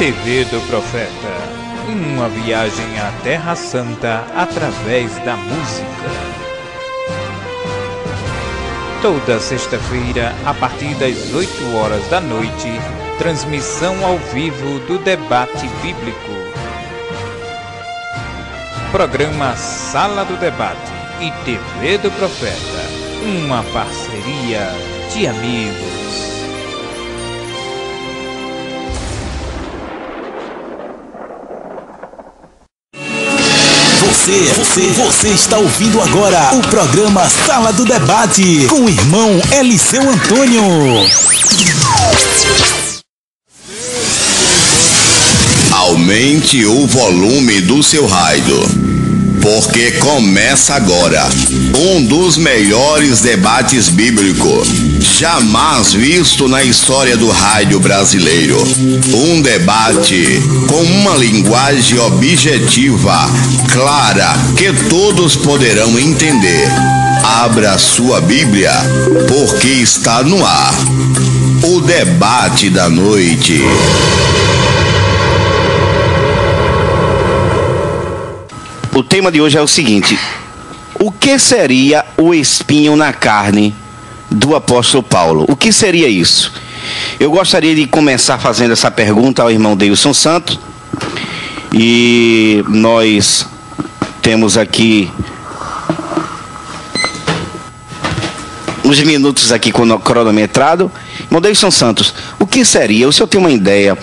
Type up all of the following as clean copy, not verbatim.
TV do Profeta, uma viagem à Terra Santa através da música. Toda sexta-feira, a partir das 8 horas da noite, transmissão ao vivo do debate bíblico. Programa Sala do Debate e TV do Profeta, uma parceria de amigos. Você está ouvindo agora o programa Sala do Debate com o irmão Eliseu Antônio. Aumente o volume do seu rádio, porque começa agora um dos melhores debates bíblicos jamais visto na história do rádio brasileiro. Um debate com uma linguagem objetiva, clara, que todos poderão entender. Abra sua Bíblia, porque está no ar o debate da noite. O tema de hoje é o seguinte: o que seria o espinho na carne do apóstolo Paulo? O que seria isso? Eu gostaria de começar fazendo essa pergunta ao irmão Deilson Santos. E nós temos aqui uns minutos aqui cronometrado. Irmão Deilson Santos, o que seria? O senhor tem uma ideia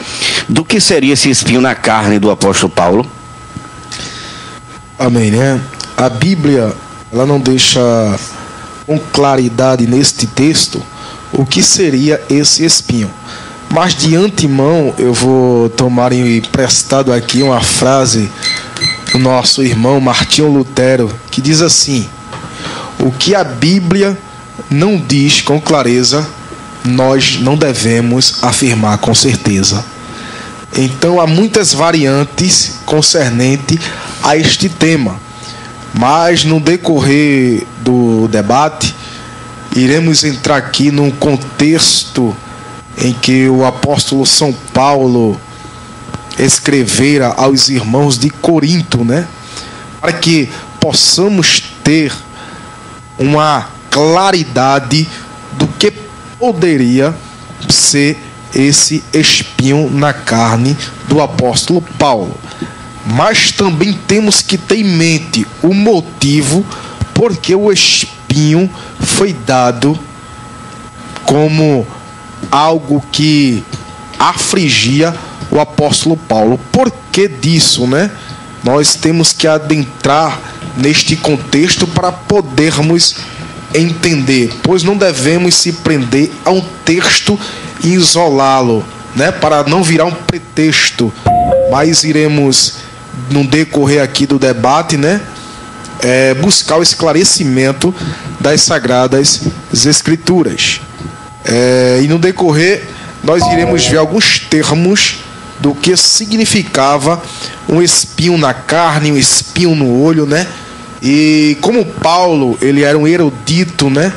do que seria esse espinho na carne do apóstolo Paulo? Amém, né? A Bíblia, ela não deixa com claridade neste texto o que seria esse espinho. Mas de antemão eu vou tomar emprestado aqui uma frase do nosso irmão Martinho Lutero, que diz assim: o que a Bíblia não diz com clareza, nós não devemos afirmar com certeza. Então há muitas variantes concernente a este tema, mas no decorrer do debate iremos entrar aqui num contexto em que o apóstolo São Paulo escrevera aos irmãos de Corinto, né? Para que possamos ter uma claridade do que poderia ser esse espinho na carne do apóstolo Paulo. Mas também temos que ter em mente o motivo porque o espinho foi dado como algo que afligia o apóstolo Paulo. Por que disso, né? Nós temos que adentrar neste contexto para podermos entender, pois não devemos se prender a um texto e isolá-lo, né? Para não virar um pretexto, mas iremos no decorrer aqui do debate, né, buscar o esclarecimento das Sagradas Escrituras. E no decorrer nós iremos ver alguns termos do que significava um espinho na carne, um espinho no olho, né? E como Paulo, ele era um erudito, né?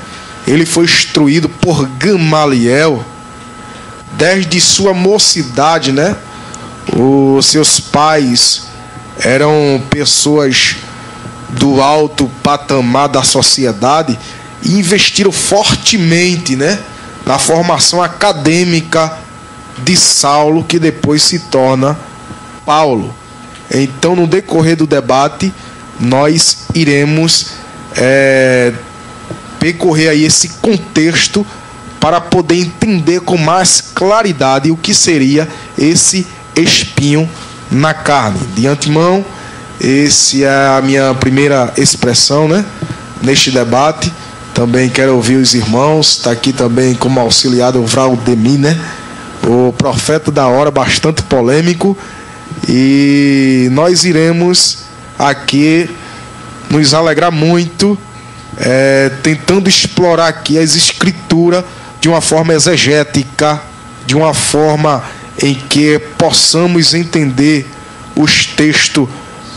Ele foi instruído por Gamaliel desde sua mocidade, né? Os seus pais eram pessoas do alto patamar da sociedade e investiram fortemente, né, na formação acadêmica de Saulo, que depois se torna Paulo. Então, no decorrer do debate, nós iremos percorrer aí esse contexto para poder entender com mais claridade o que seria esse espinho na carne. De antemão, essa é a minha primeira expressão, né, neste debate. Também quero ouvir os irmãos. Está aqui também como auxiliado o Valdemir, né, o profeta da hora, bastante polêmico. E nós iremos aqui nos alegrar muito, tentando explorar aqui as escrituras de uma forma exegética, de uma forma em que possamos entender os textos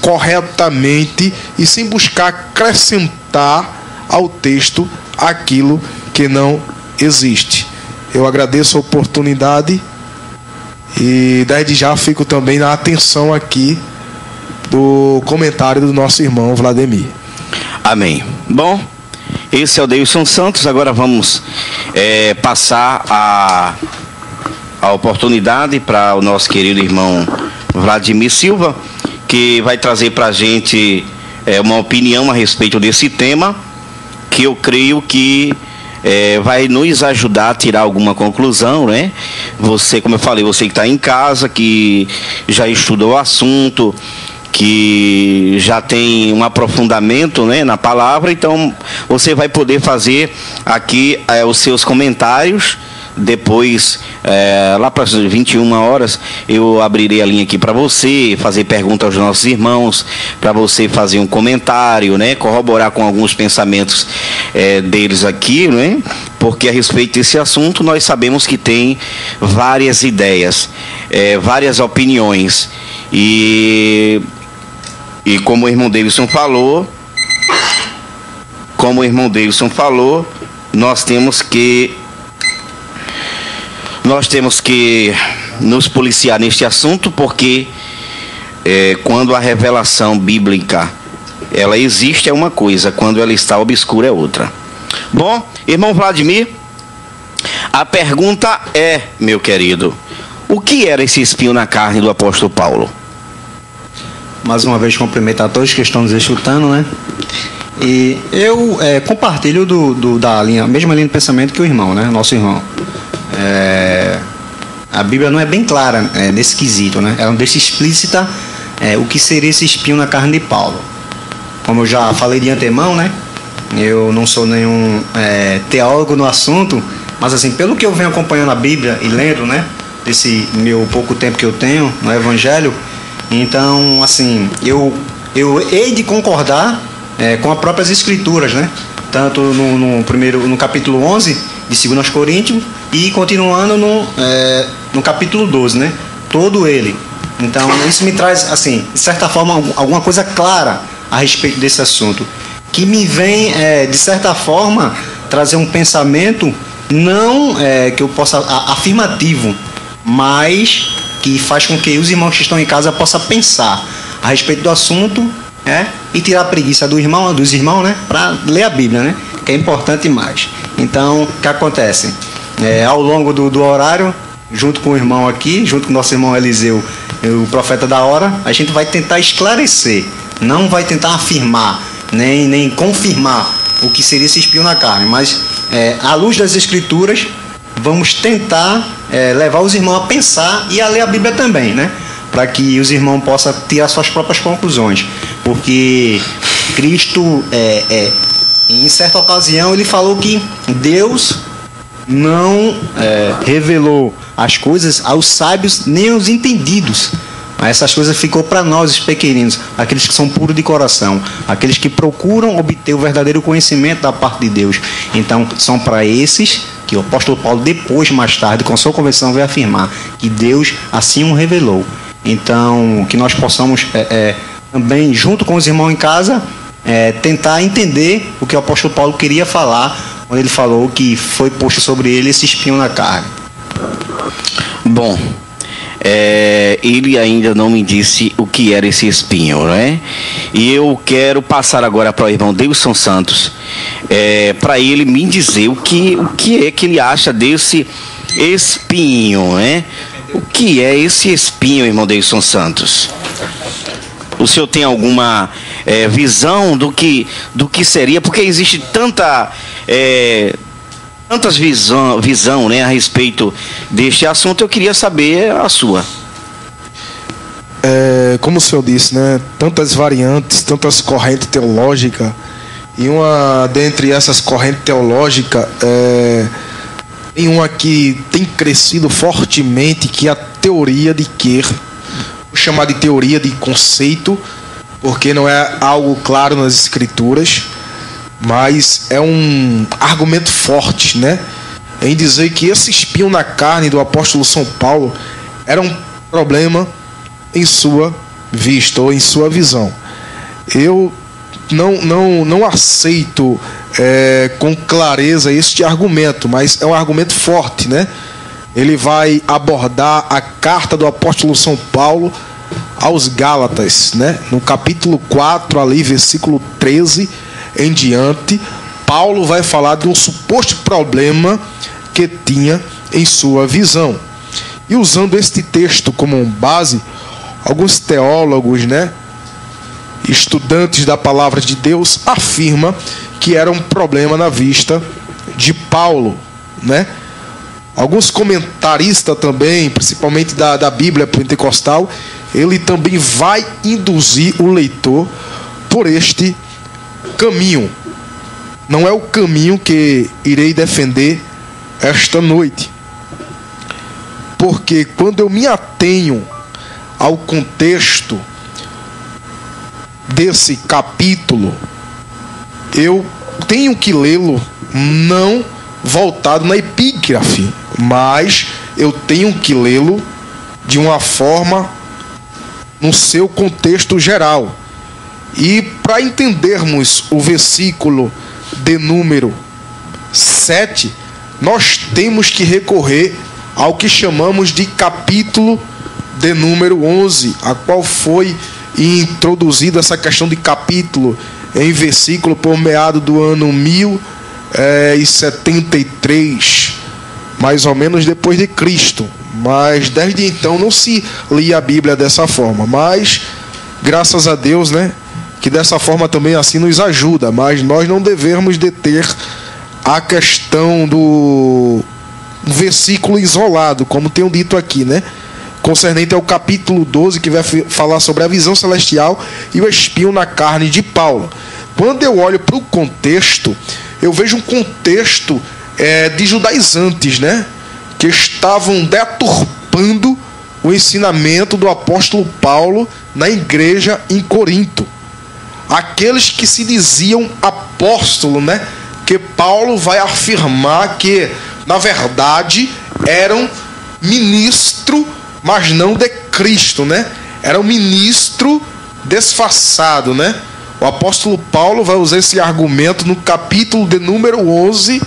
corretamente e sem buscar acrescentar ao texto aquilo que não existe. Eu agradeço a oportunidade E desde já fico também na atenção aqui do comentário do nosso irmão Vladimir. Amém. Bom, esse é o Deilson Santos. Agora vamos passar a oportunidade para o nosso querido irmão Vladimir Silva, que vai trazer para a gente uma opinião a respeito desse tema, que eu creio que vai nos ajudar a tirar alguma conclusão, né? Você, como eu falei, você que está em casa, que já estudou o assunto, que já tem um aprofundamento, né, na palavra, então você vai poder fazer aqui os seus comentários. Depois, lá para as 21 horas, eu abrirei a linha aqui para você fazer perguntas aos nossos irmãos, para você fazer um comentário, né, corroborar com alguns pensamentos deles aqui, né, porque a respeito desse assunto nós sabemos que tem várias ideias, várias opiniões, e como o irmão Davidson falou, nós temos que nos policiar neste assunto, porque quando a revelação bíblica ela existe é uma coisa, quando ela está obscura é outra. Bom, irmão Vladimir, a pergunta é, meu querido, o que era esse espinho na carne do apóstolo Paulo? Mais uma vez cumprimentar a todos que estão nos escutando, né? E eu compartilho da mesma linha de pensamento que o irmão, né? Nosso irmão. A Bíblia não é bem clara nesse quesito, né? Ela não deixa explícita o que seria esse espinho na carne de Paulo. Como eu já falei de antemão, né? Eu não sou nenhum teólogo no assunto, mas assim, pelo que eu venho acompanhando a Bíblia e lendo, né? Desse meu pouco tempo que eu tenho no Evangelho, então, assim, eu hei de concordar com as próprias Escrituras, né? Tanto no capítulo 11 de 2 Coríntios e continuando no capítulo 12, né? Todo ele. Então, isso me traz, assim, de certa forma, alguma coisa clara a respeito desse assunto, que me vem, de certa forma, trazer um pensamento não que eu possa afirmativo, mas que faz com que os irmãos que estão em casa possam pensar a respeito do assunto, e tirar a preguiça dos irmãos, né, para ler a Bíblia, né, que é importante mais. Então, o que acontece? Ao longo do horário, junto com o irmão aqui, junto com o nosso irmão Eliseu, o profeta da hora, a gente vai tentar esclarecer, não vai tentar afirmar, nem confirmar o que seria esse espinho na carne, mas à luz das Escrituras, vamos tentar levar os irmãos a pensar e a ler a Bíblia também, né? Para que os irmãos possam tirar suas próprias conclusões. Porque Cristo, em certa ocasião, ele falou que Deus não revelou as coisas aos sábios nem aos entendidos. Mas essas coisas ficou para nós, os pequeninos, aqueles que são puros de coração, aqueles que procuram obter o verdadeiro conhecimento da parte de Deus. Então, são para esses que o apóstolo Paulo, depois, mais tarde, com sua conversão, vai afirmar que Deus assim o revelou. Então, que nós possamos também, junto com os irmãos em casa, tentar entender o que o apóstolo Paulo queria falar, quando ele falou que foi posto sobre ele esse espinho na carne. Bom, ele ainda não me disse o que era esse espinho, né? E eu quero passar agora para o irmão Deilson Santos, para ele me dizer o que é que ele acha desse espinho, né? O que é esse espinho, irmão Deilson Santos? O senhor tem alguma visão do que seria? Porque existe tantas visão, né, a respeito deste assunto. Eu queria saber a sua. Como o senhor disse, né, tantas variantes, tantas correntes teológicas, e uma dentre essas correntes teológicas tem uma que tem crescido fortemente, que é a teoria de Kerr. Vou chamar de teoria de conceito, porque não é algo claro nas Escrituras, mas é um argumento forte, né, em dizer que esse espinho na carne do apóstolo São Paulo era um problema em sua vista ou em sua visão. Eu não aceito com clareza este argumento, mas é um argumento forte, né, ele vai abordar a carta do apóstolo São Paulo aos Gálatas, né? No capítulo 4, ali, versículo 13 em diante, Paulo vai falar de um suposto problema que tinha em sua visão. E usando este texto como base, alguns teólogos, né, estudantes da palavra de Deus, afirmam que era um problema na vista de Paulo, né? Alguns comentaristas também, principalmente da Bíblia Pentecostal, ele também vai induzir o leitor por este caminho. Não é o caminho que irei defender esta noite. Porque quando eu me atenho ao contexto desse capítulo, eu tenho que lê-lo não voltado na epígrafe, mas eu tenho que lê-lo de uma forma no seu contexto geral. E para entendermos o versículo de número 7, nós temos que recorrer ao que chamamos de capítulo de número 11, a qual foi introduzida essa questão de capítulo em versículo por meado do ano 1073, mais ou menos depois de Cristo. Mas desde então não se lia a Bíblia dessa forma. Mas graças a Deus, né, que dessa forma também assim nos ajuda. Mas nós não devemos deter a questão do versículo isolado, como tenho dito aqui, né, concernente ao capítulo 12, que vai falar sobre a visão celestial e o espinho na carne de Paulo. Quando eu olho para o contexto, eu vejo um contexto de judaizantes, né, que estavam deturpando o ensinamento do apóstolo Paulo na igreja em Corinto. Aqueles que se diziam apóstolo, né, que Paulo vai afirmar que, na verdade, eram ministro, mas não de Cristo, né? Era um ministro disfarçado, né? O apóstolo Paulo vai usar esse argumento no capítulo de número 11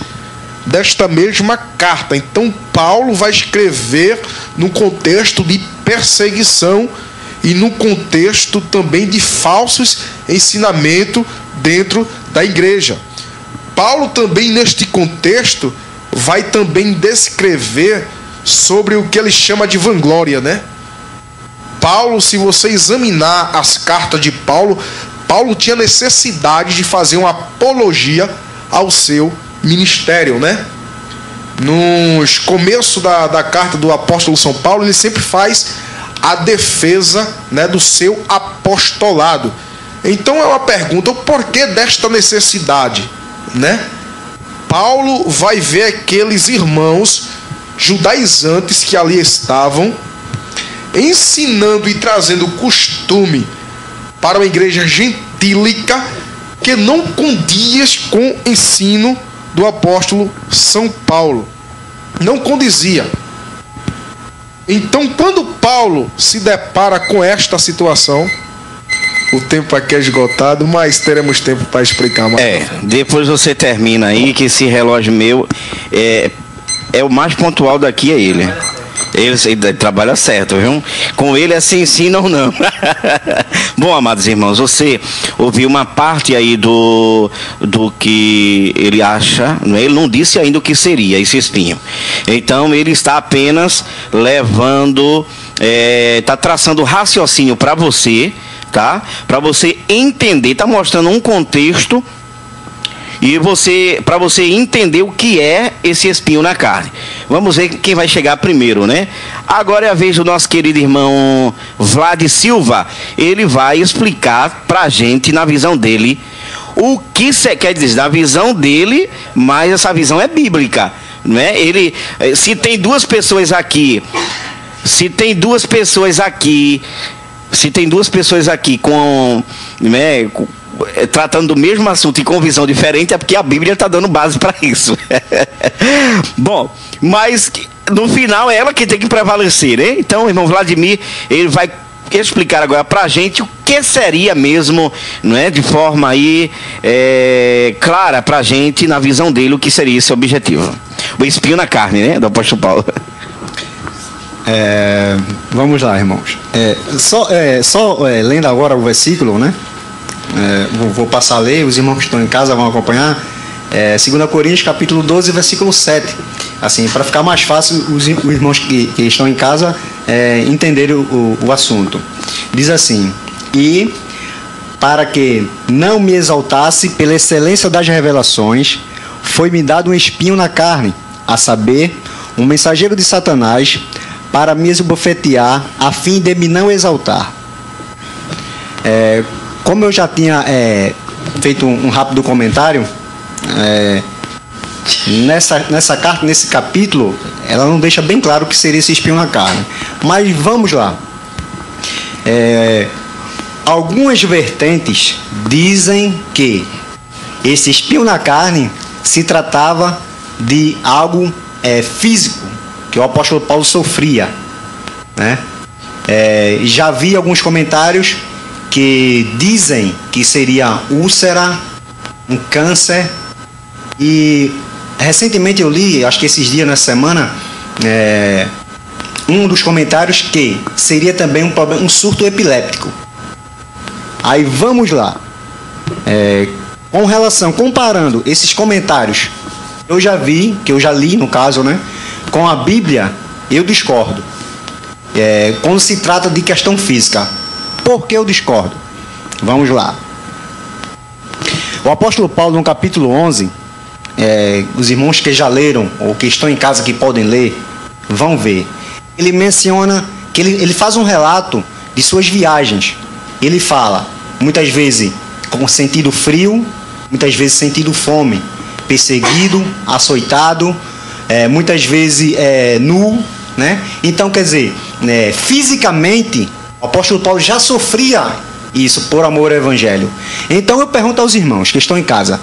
desta mesma carta. Então, Paulo vai escrever no contexto de perseguição e no contexto também de falsos ensinamentos dentro da igreja. Paulo também, neste contexto, vai também descrever sobre o que ele chama de vanglória, né? Paulo, se você examinar as cartas de Paulo, Paulo tinha necessidade de fazer uma apologia ao seu ministério, né? Nos começos da carta do apóstolo São Paulo, ele sempre faz a defesa, né, do seu apostolado. Então é uma pergunta: o porquê desta necessidade, né? Paulo vai ver aqueles irmãos judaizantes que ali estavam ensinando e trazendo costume para uma igreja gentílica que não condia com o ensino do apóstolo São Paulo. Não condizia. Então, quando Paulo se depara com esta situação, o tempo aqui é esgotado, mas teremos tempo para explicar mais. Depois você termina aí, que esse relógio meu é o mais pontual daqui, é ele. Ele trabalha certo, viu? Com ele é se ensina ou não. Bom, amados irmãos, você ouviu uma parte aí do que ele acha, ele não disse ainda o que seria esse espinho. Então ele está apenas levando, está traçando raciocínio para você, tá? Para você entender, está mostrando um contexto e para você entender o que é esse espinho na carne. Vamos ver quem vai chegar primeiro, né? Agora é a vez do nosso querido irmão Vlad Silva. Ele vai explicar pra gente, na visão dele, o que quer dizer, na visão dele, mas essa visão é bíblica, né? Se tem duas pessoas aqui com, né, tratando do mesmo assunto e com visão diferente, é porque a Bíblia está dando base para isso. Bom, mas no final é ela que tem que prevalecer, né? Então o irmão Vladimir, ele vai explicar agora para a gente o que seria mesmo, não é, de forma aí clara para a gente, na visão dele, o que seria esse objetivo. O espinho na carne, né, do apóstolo Paulo. Vamos lá, irmãos. Lendo agora o versículo, né? Vou passar a ler, os irmãos que estão em casa vão acompanhar. 2 Coríntios, capítulo 12, versículo 7. Assim, para ficar mais fácil, os irmãos que estão em casa entenderem o assunto. Diz assim: e para que não me exaltasse pela excelência das revelações, foi-me dado um espinho na carne, a saber, um mensageiro de Satanás, para me esbofetear, a fim de me não exaltar. Como eu já tinha feito um rápido comentário, nessa carta, nesse capítulo, ela não deixa bem claro o que seria esse espinho na carne. Mas vamos lá. Algumas vertentes dizem que esse espinho na carne se tratava de algo físico, que o apóstolo Paulo sofria, né? Já vi alguns comentários que dizem que seria úlcera, um câncer, e recentemente eu li, acho que esses dias, nessa semana, um dos comentários que seria também um surto epiléptico. Aí vamos lá. Com relação, comparando esses comentários, eu já vi, que eu já li no caso, né? Com a Bíblia, eu discordo. Quando se trata de questão física. Por que eu discordo? Vamos lá. O apóstolo Paulo, no capítulo 11, os irmãos que já leram, ou que estão em casa que podem ler, vão ver. Ele menciona, que ele faz um relato de suas viagens. Ele fala, muitas vezes com sentido frio, muitas vezes sentido fome, perseguido, açoitado, muitas vezes nu, né? Então, quer dizer, fisicamente, o apóstolo Paulo já sofria isso por amor ao evangelho. Então eu pergunto aos irmãos que estão em casa,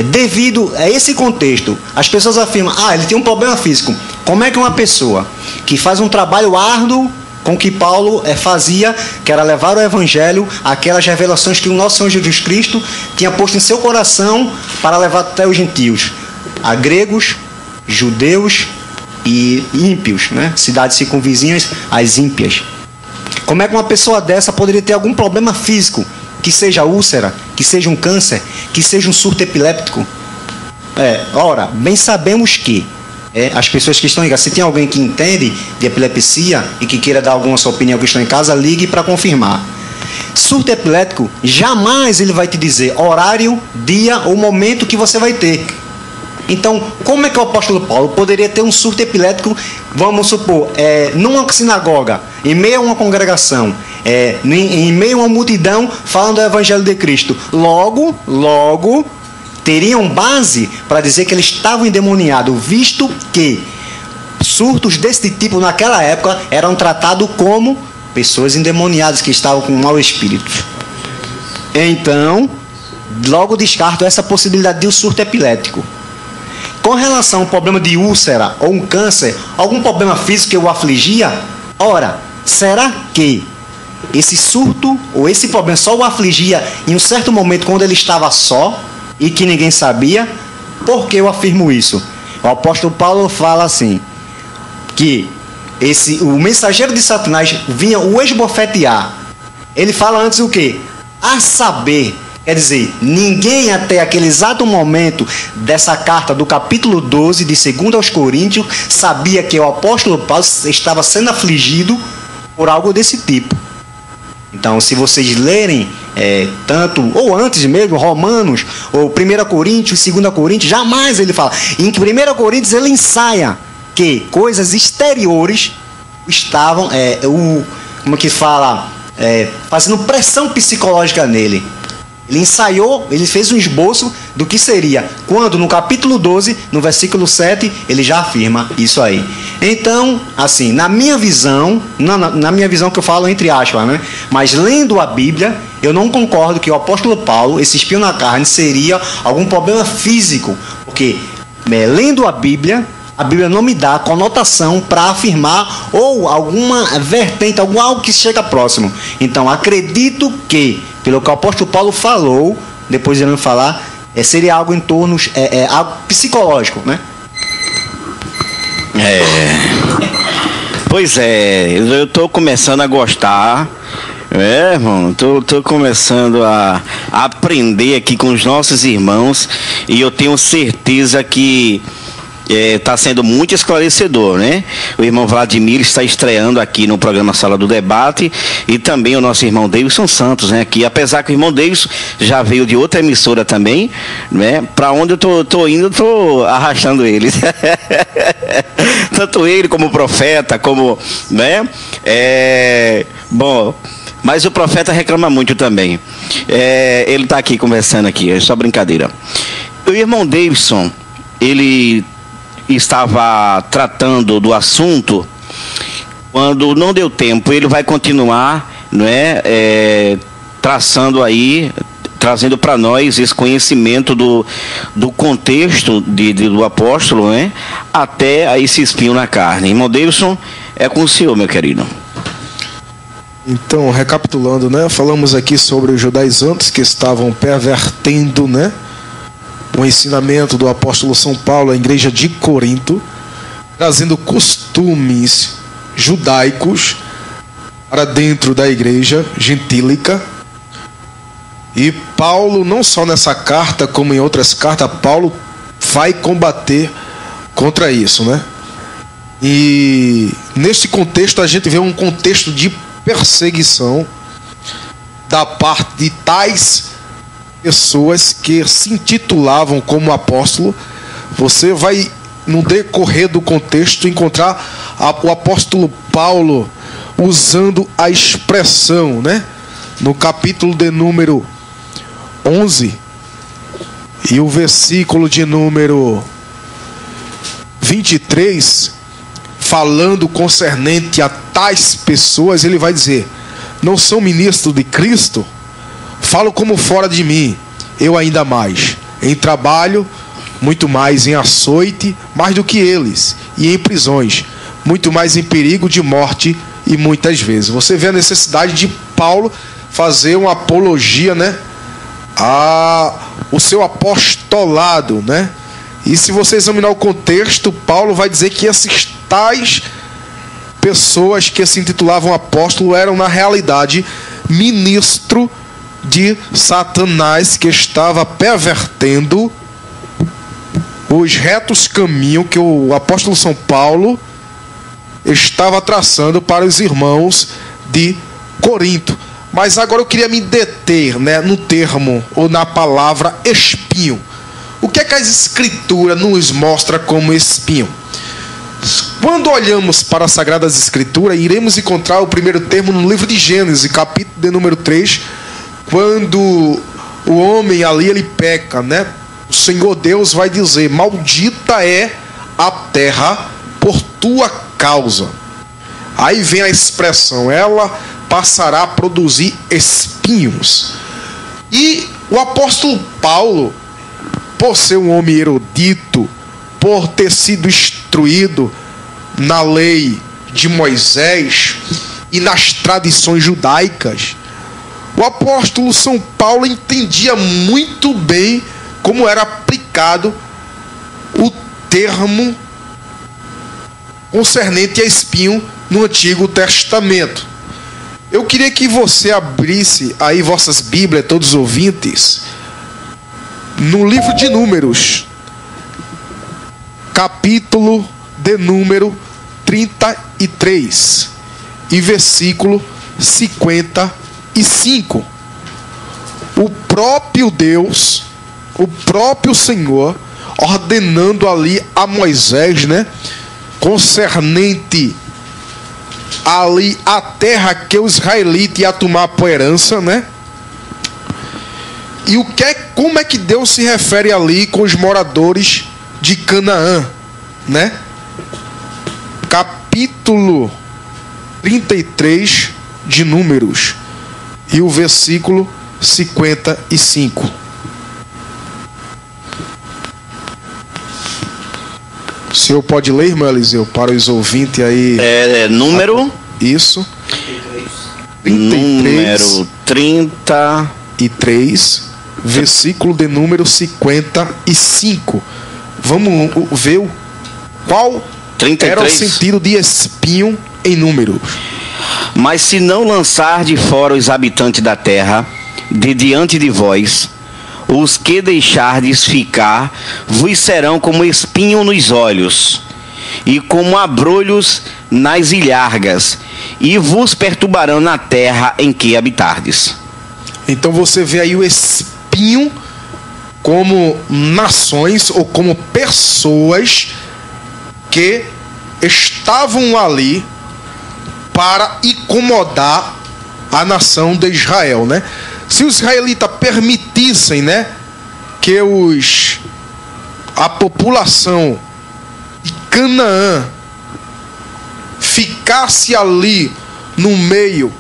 devido a esse contexto, as pessoas afirmam, ele tem um problema físico. Como é que uma pessoa que faz um trabalho árduo com o que Paulo fazia, que era levar o evangelho, aquelas revelações que o nosso Senhor Jesus Cristo tinha posto em seu coração para levar até os gentios, a gregos, judeus e ímpios, né? Cidades circunvizinhas, as ímpias. Como é que uma pessoa dessa poderia ter algum problema físico, que seja úlcera, que seja um câncer, que seja um surto epiléptico? Ora, bem sabemos que as pessoas que estão em casa, se tem alguém que entende de epilepsia e que queira dar alguma sua opinião que estão em casa, ligue para confirmar. Surto epilético, jamais ele vai te dizer horário, dia ou momento que você vai ter. Então, como é que o apóstolo Paulo poderia ter um surto epilético, vamos supor, numa sinagoga, em meio a uma congregação, em meio a uma multidão, falando do evangelho de Cristo? Logo, teriam base para dizer que ele estava endemoniado, visto que surtos desse tipo naquela época eram tratados como pessoas endemoniadas que estavam com um mau espírito. Então, logo descarto essa possibilidade de um surto epilético. Com relação ao problema de úlcera ou um câncer, algum problema físico que o afligia, ora, será que esse surto ou esse problema só o afligia em um certo momento quando ele estava só e que ninguém sabia? Por que eu afirmo isso? O apóstolo Paulo fala assim, que o mensageiro de Satanás vinha o esbofetear. Ele fala antes o quê? A saber, quer dizer, ninguém até aquele exato momento dessa carta do capítulo 12 de 2 aos Coríntios sabia que o apóstolo Paulo estava sendo afligido por algo desse tipo. Então, se vocês lerem tanto, ou antes mesmo, Romanos, ou 1 Coríntios, 2 Coríntios, jamais ele fala. Em 1 Coríntios ele ensaia que coisas exteriores estavam, como que fala, fazendo pressão psicológica nele. Ele ensaiou, ele fez um esboço do que seria, quando no capítulo 12, no versículo 7, ele já afirma isso aí. Então, assim, na minha visão, na minha visão que eu falo entre aspas, né? Mas lendo a Bíblia, eu não concordo que o apóstolo Paulo, esse espinho na carne, seria algum problema físico, porque lendo a Bíblia não me dá conotação para afirmar ou alguma vertente, algo que chega próximo. Então, acredito que, pelo que o apóstolo Paulo falou, depois ele vai falar, seria algo em torno, algo psicológico, né? Pois é, eu estou começando a gostar. Irmão, tô começando a aprender aqui com os nossos irmãos e eu tenho certeza que está sendo muito esclarecedor, né? O irmão Vladimir está estreando aqui no programa Sala do Debate e também o nosso irmão Davidson Santos, né? Aqui, apesar que o irmão Davidson já veio de outra emissora também, né? Para onde eu tô indo, tô arrastando eles. Tanto ele como o profeta, como, né? Bom, mas o profeta reclama muito também. Ele está aqui conversando aqui, é só brincadeira. O irmão Davidson, ele estava tratando do assunto. Quando não deu tempo, ele vai continuar, não é, trazendo para nós esse conhecimento do contexto do apóstolo, né, até a esse espinho na carne. Irmão Davidson, é com o senhor, meu querido. Então, recapitulando, né, falamos aqui sobre os judaizantes que estavam pervertendo, né, o ensinamento do apóstolo São Paulo à igreja de Corinto, trazendo costumes judaicos para dentro da igreja gentílica. E Paulo, não só nessa carta, como em outras cartas, Paulo vai combater contra isso, né? E neste contexto a gente vê um contexto de perseguição da parte de tais pessoas que se intitulavam como apóstolo. Você vai, no decorrer do contexto, encontrar o apóstolo Paulo usando a expressão, né? No capítulo de número 11 e o versículo de número 23, falando concernente a tais pessoas, ele vai dizer: não são ministros de Cristo? Falo como fora de mim, eu ainda mais. Em trabalho, muito mais em açoite, mais do que eles. E em prisões, muito mais em perigo de morte e muitas vezes. Você vê a necessidade de Paulo fazer uma apologia, né, o seu apostolado, né? E se você examinar o contexto, Paulo vai dizer que esses tais pessoas que se intitulavam apóstolo eram na realidade ministro de Satanás, que estava pervertendo os retos caminhos que o apóstolo São Paulo estava traçando para os irmãos de Corinto. Mas agora eu queria me deter, né, no termo ou na palavra espinho. O que é que as Escrituras nos mostra como espinho? Quando olhamos para as Sagradas Escrituras, iremos encontrar o primeiro termo no livro de Gênesis, capítulo de número 3, quando o homem ali ele peca, né? O Senhor Deus vai dizer: maldita é a terra por tua causa. Aí vem a expressão: ela passará a produzir espinhos. E o apóstolo Paulo, por ser um homem erudito, por ter sido instruído na lei de Moisés e nas tradições judaicas, o apóstolo São Paulo entendia muito bem como era aplicado o termo concernente a espinho no Antigo Testamento. Eu queria que você abrisse aí vossas Bíblias, todos os ouvintes, no livro de Números, capítulo de número 33 e versículo 55. O próprio Deus, o próprio Senhor, ordenando ali a Moisés, né, concernente ali a terra que os israelitas iam tomar por herança, né? E como é que Deus se refere ali com os moradores de Canaã, né? Capítulo 33 de Números e o versículo 55. O senhor pode ler, irmão Eliseu, para os ouvintes aí? Número? Isso. 33. Número 33. Versículo de número 55. Vamos ver qual 33. Era o sentido de espinho em número. Mas se não lançar de fora os habitantes da terra, de diante de vós, os que deixardes ficar, vos serão como espinho nos olhos, e como abrolhos nas ilhargas, e vos perturbarão na terra em que habitardes. Então você vê aí o espinho como nações ou como pessoas que estavam ali para incomodar a nação de Israel, né? Se os israelitas permitissem, né, que a população de Canaã ficasse ali no meio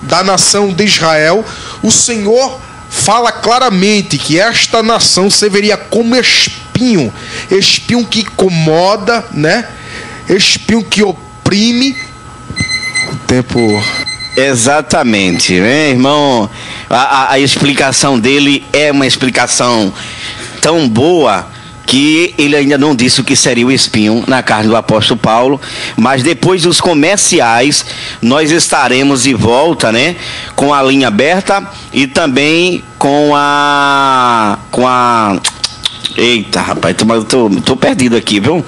da nação de Israel, o Senhor fala claramente que esta nação serviria como espinho que incomoda, né? Espinho que oprime. O tempo... Exatamente, né, irmão? A explicação dele é uma explicação tão boa que ele ainda não disse o que seria o espinho na carne do apóstolo Paulo, mas depois dos comerciais nós estaremos de volta, né, com a linha aberta e também Eita, rapaz, tô perdido aqui, viu?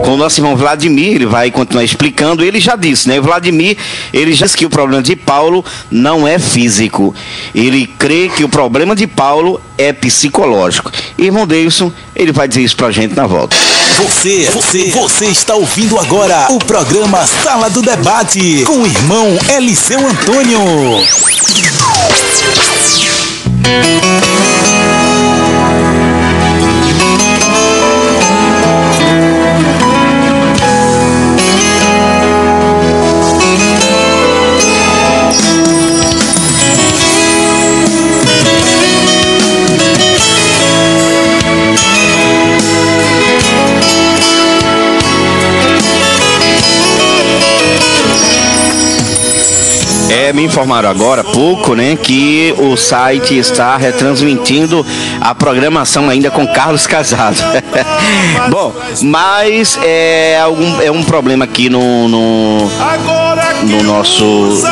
Com o nosso irmão Vladimir, ele vai continuar explicando. Ele já disse, né? Vladimir, ele já disse que o problema de Paulo não é físico. Ele crê que o problema de Paulo é psicológico. Irmão Deilson, ele vai dizer isso pra gente na volta. Você está ouvindo agora o programa Sala do Debate com o irmão Eliseu Antônio. Me informaram agora há pouco, né, que o site está retransmitindo a programação ainda com Carlos Casado. Bom, mas é um problema aqui no nosso...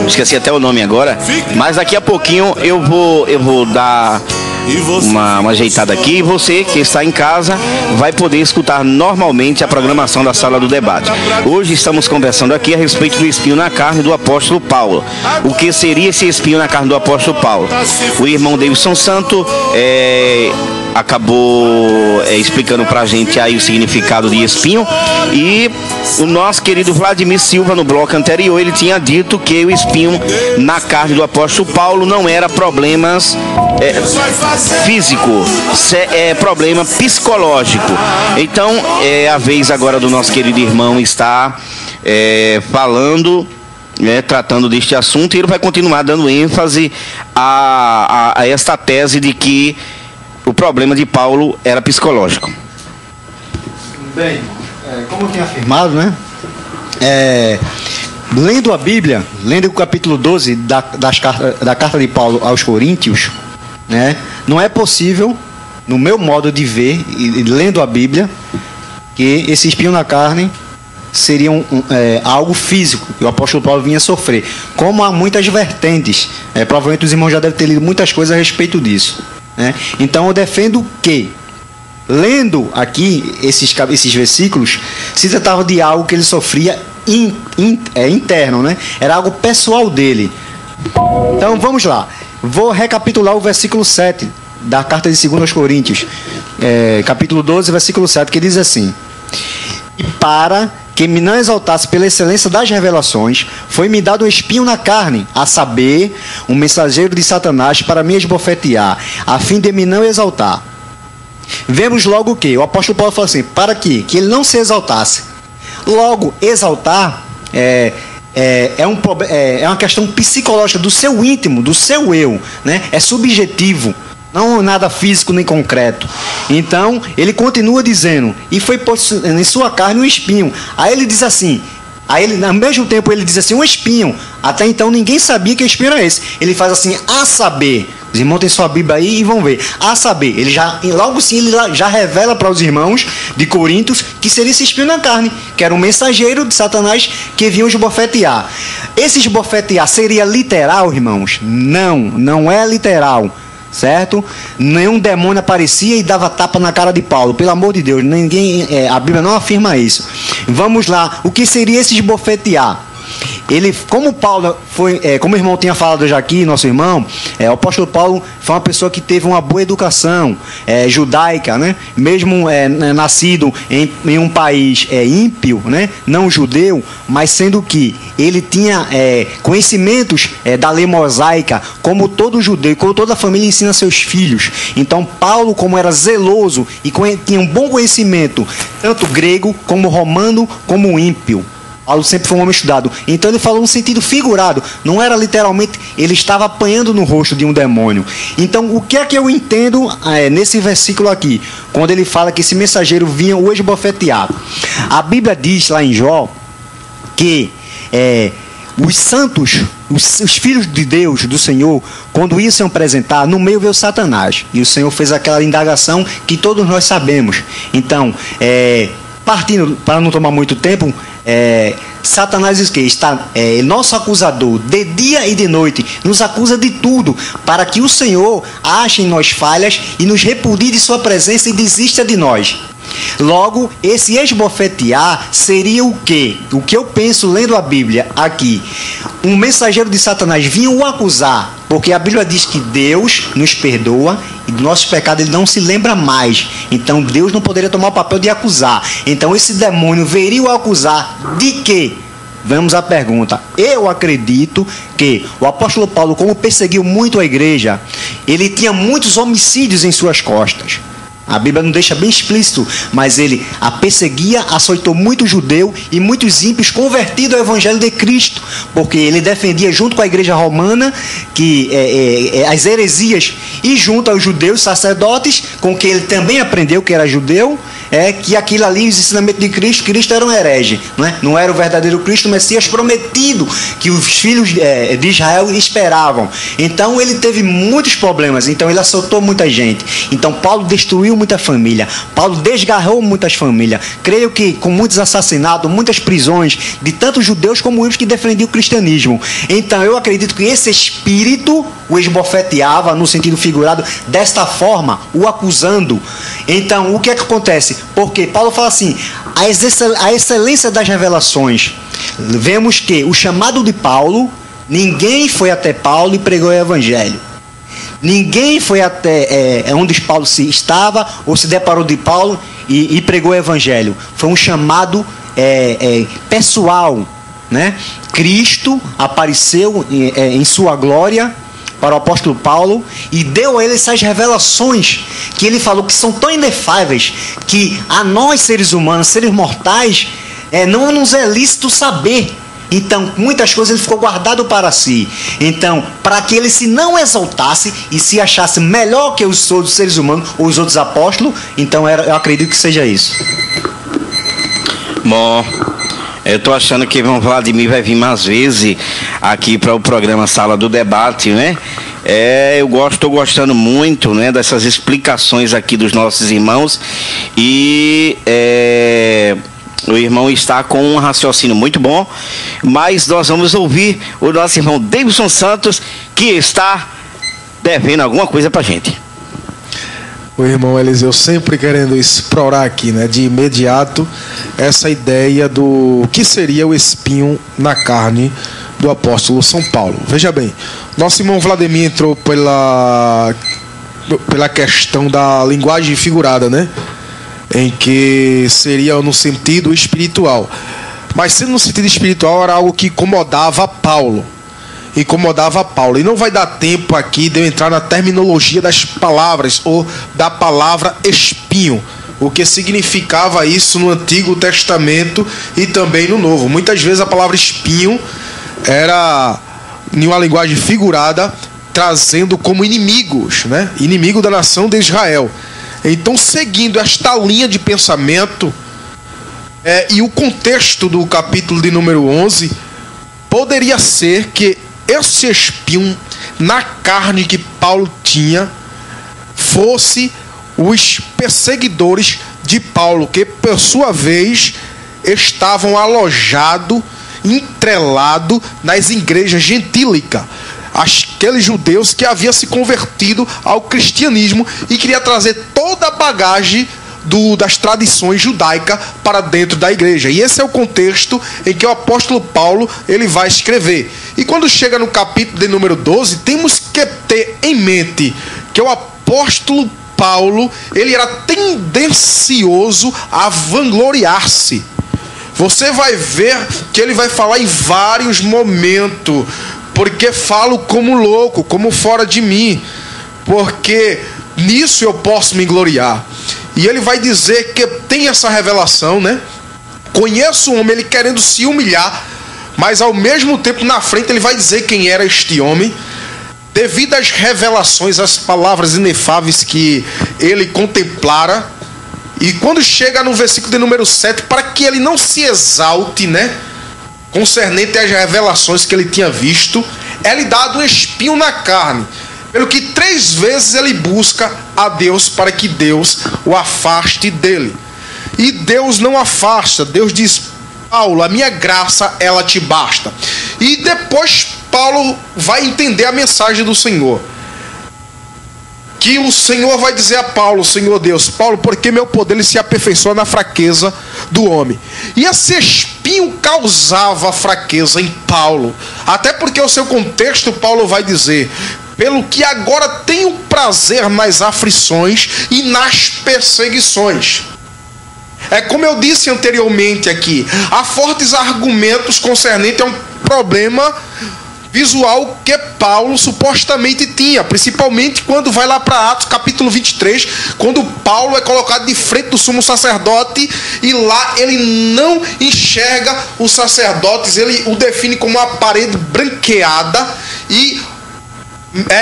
esqueci até o nome agora, mas daqui a pouquinho eu vou dar uma ajeitada aqui, e você que está em casa vai poder escutar normalmente a programação da Sala do Debate. Hoje estamos conversando aqui a respeito do espinho na carne do apóstolo Paulo. O que seria esse espinho na carne do apóstolo Paulo? O irmão Davidson Santo acabou explicando pra gente aí o significado de espinho, e o nosso querido Vladimir Silva, no bloco anterior, ele tinha dito que o espinho na carne do apóstolo Paulo não era problemas físico, é problema psicológico. Então é a vez agora do nosso querido irmão estar falando, tratando deste assunto, e ele vai continuar dando ênfase a esta tese de que o problema de Paulo era psicológico. Bem, como eu tinha afirmado, né? Lendo a Bíblia, lendo o capítulo 12 da carta de Paulo aos Coríntios, né? Não é possível, no meu modo de ver, e lendo a Bíblia, que esse espinho na carne seria algo físico que o apóstolo Paulo vinha sofrer. Como há muitas vertentes, provavelmente os irmãos já devem ter lido muitas coisas a respeito disso. Então eu defendo que, lendo aqui esses versículos, se tratava de algo que ele sofria interno, né? Era algo pessoal dele. Então vamos lá, vou recapitular o versículo 7 da carta de 2 aos Coríntios, capítulo 12, versículo 7, que diz assim: e para que me não exaltasse pela excelência das revelações, foi-me dado um espinho na carne, a saber, um mensageiro de Satanás para me esbofetear, a fim de me não exaltar. Vemos logo o que? O apóstolo Paulo fala assim, para quê? Que ele não se exaltasse. Logo, exaltar é uma questão psicológica do seu íntimo, do seu eu, né? É subjetivo. Não nada físico nem concreto. Então, ele continua dizendo, e foi posto em sua carne um espinho. Aí ele diz assim, ao mesmo tempo ele diz assim, um espinho. Até então ninguém sabia que espinho era esse. Ele faz assim, a saber, Os irmãos têm sua Bíblia aí e vão ver. A saber, ele já, logo sim, ele já revela para os irmãos de Corinto que seria esse espinho na carne, que era um mensageiro de Satanás que vinha esbofetear. Esse esbofetear seria literal, irmãos? Não é literal. Certo? Nenhum demônio aparecia e dava tapa na cara de Paulo. Pelo amor de Deus, a Bíblia não afirma isso. Vamos lá, o que seria esse esbofetear? Ele, como Paulo foi, como o irmão tinha falado já aqui, nosso irmão, o apóstolo Paulo foi uma pessoa que teve uma boa educação judaica, né? Mesmo nascido em um país ímpio, né? Não judeu, mas sendo que ele tinha conhecimentos da lei mosaica, como todo judeu, como toda a família ensina seus filhos. Então Paulo, como era zeloso e tinha um bom conhecimento, tanto grego como romano como ímpio. Paulo sempre foi um homem estudado. Então ele falou no sentido figurado. Não era literalmente, ele estava apanhando no rosto de um demônio. Então o que é que eu entendo nesse versículo aqui? Quando ele fala que esse mensageiro vinha o esbofetear. A Bíblia diz lá em Jó que os santos, os filhos de Deus, do Senhor, quando iam se apresentar, no meio veio Satanás. E o Senhor fez aquela indagação que todos nós sabemos. Então, partindo, para não tomar muito tempo, Satanás diz que está nosso acusador de dia e de noite, nos acusa de tudo, para que o Senhor ache em nós falhas e nos repudie de sua presença e desista de nós. Logo, esse esbofetear seria o quê? O que eu penso lendo a Bíblia aqui. Um mensageiro de Satanás vinha o acusar, porque a Bíblia diz que Deus nos perdoa e do nosso pecado ele não se lembra mais. Então Deus não poderia tomar o papel de acusar. Então esse demônio viria o acusar de quê? Vamos à pergunta. Eu acredito que o apóstolo Paulo, como perseguiu muito a igreja, ele tinha muitos homicídios em suas costas. A Bíblia não deixa bem explícito, mas ele a perseguia, açoitou muito judeu e muitos ímpios convertidos ao evangelho de Cristo, porque ele defendia junto com a igreja romana que as heresias e junto aos judeus sacerdotes, com que ele também aprendeu que era judeu, que aquilo ali, os ensinamentos de Cristo era um herege, não era o verdadeiro Cristo, o Messias prometido que os filhos de Israel esperavam. Então ele teve muitos problemas, então ele açoitou muita gente. Então Paulo destruiu muita família, Paulo desgarrou muitas famílias, creio que com muitos assassinatos, muitas prisões de tantos judeus como ímpios que defendiam o cristianismo. Então eu acredito que esse espírito o esbofeteava no sentido figurado desta forma, o acusando. Então o que é que acontece? Porque Paulo fala assim, a excelência das revelações, vemos que o chamado de Paulo, ninguém foi até Paulo e pregou o evangelho. Ninguém foi até onde Paulo se estava ou se deparou de Paulo e pregou o evangelho. Foi um chamado pessoal, né? Cristo apareceu em sua glória para o apóstolo Paulo e deu a ele essas revelações que ele falou que são tão inefáveis que a nós seres humanos, seres mortais, não nos é lícito saber. Então, muitas coisas ele ficou guardado para si. Então, para que ele se não exaltasse e se achasse melhor que os outros seres humanos ou os outros apóstolos, então eu acredito que seja isso. Bom, eu estou achando que o Vladimir vai vir mais vezes aqui para o programa Sala do Debate, né? Eu estou gostando muito, né, dessas explicações aqui dos nossos irmãos e o irmão está com um raciocínio muito bom, mas nós vamos ouvir o nosso irmão Davidson Santos, que está devendo alguma coisa para a gente. O irmão Eliseu sempre querendo explorar aqui, né, de imediato, essa ideia do que seria o espinho na carne do apóstolo São Paulo. Veja bem, nosso irmão Vladimir entrou pela questão da linguagem figurada, né? Em que seria no sentido espiritual. Mas sendo no sentido espiritual era algo que incomodava Paulo. E não vai dar tempo aqui de eu entrar na terminologia das palavras ou da palavra espinho. O que significava isso no Antigo Testamento e também no Novo. Muitas vezes a palavra espinho era em uma linguagem figurada, trazendo como inimigos, né? Inimigo da nação de Israel. Então, seguindo esta linha de pensamento e o contexto do capítulo de número 11, poderia ser que esse espinho na carne que Paulo tinha tinha fosse os perseguidores de Paulo, que por sua vez estavam alojados, entrelados nas igrejas gentílicas, aqueles judeus que haviam se convertido ao cristianismo e queria trazer toda a bagagem das tradições judaicas para dentro da igreja. E esse é o contexto em que o apóstolo Paulo ele vai escrever. E quando chega no capítulo de número 12, temos que ter em mente que o apóstolo Paulo ele era tendencioso a vangloriar-se. Você vai ver que ele vai falar em vários momentos: porque falo como louco, como fora de mim, porque nisso eu posso me gloriar. E ele vai dizer que tem essa revelação, né? Conheço um homem, ele querendo se humilhar, mas ao mesmo tempo na frente ele vai dizer quem era este homem, devido às revelações, às palavras inefáveis que ele contemplara. E quando chega no versículo de número 7, para que ele não se exalte, né, concernente às revelações que ele tinha visto, é-lhe dado um espinho na carne, pelo que 3 vezes ele busca a Deus para que Deus o afaste dele. E Deus não afasta. Deus diz: Paulo, a minha graça, ela te basta. E depois Paulo vai entender a mensagem do Senhor, que o Senhor vai dizer a Paulo: Senhor Deus, Paulo, porque meu poder ele se aperfeiçoa na fraqueza do homem. E esse espinho causava fraqueza em Paulo, até porque o seu contexto, Paulo vai dizer: pelo que agora tenho prazer nas aflições e nas perseguições. É como eu disse anteriormente aqui, há fortes argumentos concernentes a um problema visual que Paulo supostamente tinha, principalmente quando vai lá para Atos capítulo 23, quando Paulo é colocado de frente do sumo sacerdote e lá ele não enxerga os sacerdotes, ele o define como uma parede branqueada e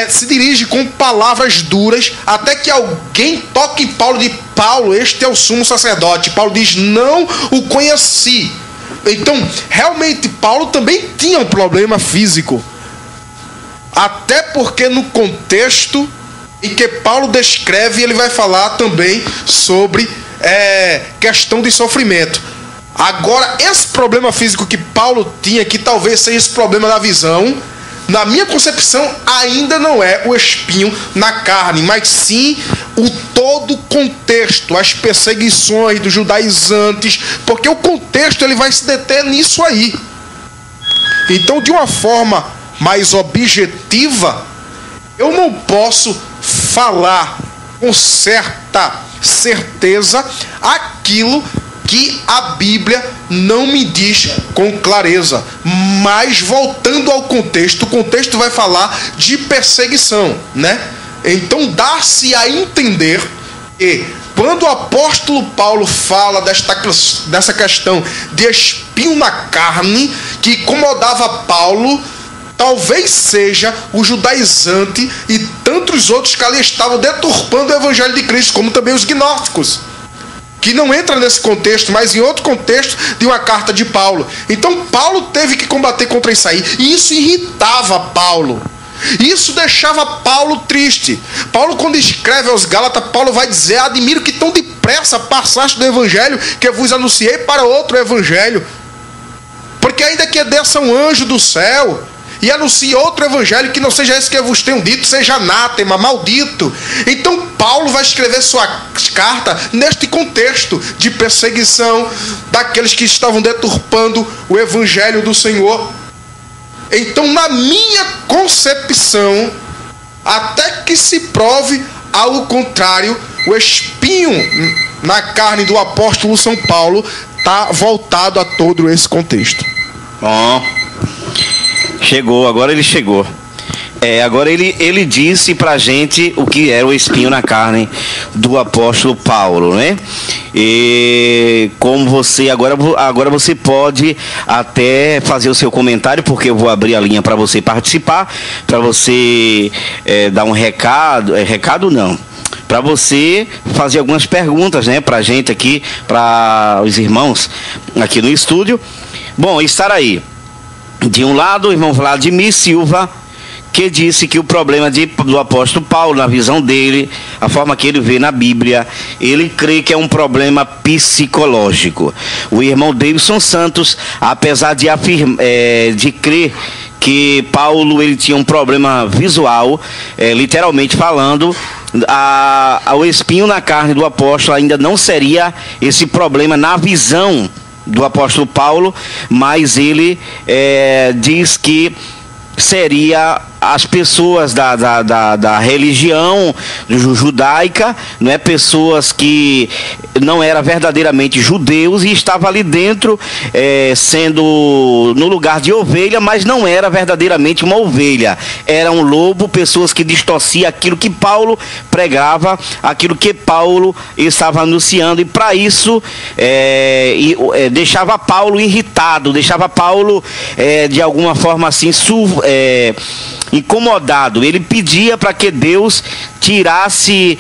se dirige com palavras duras, até que alguém toque em Paulo e diz: Paulo, este é o sumo sacerdote. Paulo diz: não o conheci. Então, realmente, Paulo também tinha um problema físico. Até porque no contexto em que Paulo descreve, ele vai falar também sobre questão de sofrimento. Agora, esse problema físico que Paulo tinha, que talvez seja esse problema da visão, na minha concepção, ainda não é o espinho na carne, mas sim o todo o contexto, as perseguições dos judaizantes, porque o contexto ele vai se deter nisso aí. Então, de uma forma mais objetiva, eu não posso falar com certa certeza aquilo que a Bíblia não me diz com clareza. Mas voltando ao contexto, o contexto vai falar de perseguição, né? Então dá-se a entender que quando o apóstolo Paulo fala dessa questão de espinho na carne que incomodava Paulo, talvez seja o judaizante e tantos outros que ali estavam deturpando o evangelho de Cristo, como também os gnósticos, que não entra nesse contexto, mas em outro contexto de uma carta de Paulo. Então Paulo teve que combater contra isso aí, e isso irritava Paulo, isso deixava Paulo triste. Paulo, quando escreve aos Gálatas, Paulo vai dizer: admiro que tão depressa passaste do evangelho que eu vos anunciei para outro evangelho, porque ainda que desça um anjo do céu e anuncie outro evangelho que não seja esse que eu vos tenho dito, seja anátema, maldito. Então Paulo vai escrever sua carta neste contexto de perseguição daqueles que estavam deturpando o evangelho do Senhor. Então, na minha concepção, até que se prove ao contrário, o espinho na carne do apóstolo São Paulo está voltado a todo esse contexto. Chegou, agora ele chegou. Agora ele disse pra gente o que era o espinho na carne do apóstolo Paulo, né? E como você agora você pode até fazer o seu comentário, porque eu vou abrir a linha para você participar, para você dar um recado não, para você fazer algumas perguntas, né, pra gente aqui, para os irmãos aqui no estúdio. Bom, estar aí. De um lado, o irmão Vladimir Silva, que disse que o problema do apóstolo Paulo, na visão dele, a forma que ele vê na Bíblia, ele crê que é um problema psicológico. O irmão Davidson Santos, apesar de crer que Paulo ele tinha um problema visual, literalmente falando, o espinho na carne do apóstolo ainda não seria esse problema na visão do apóstolo Paulo, mas ele diz que seria as pessoas da religião judaica, não é? Pessoas que não eram verdadeiramente judeus e estavam ali dentro, sendo no lugar de ovelha, mas não era verdadeiramente uma ovelha, era um lobo, pessoas que distorciam aquilo que Paulo pregava, aquilo que Paulo estava anunciando, e para isso deixava Paulo irritado, deixava Paulo de alguma forma assim incomodado. Ele pedia para que Deus tirasse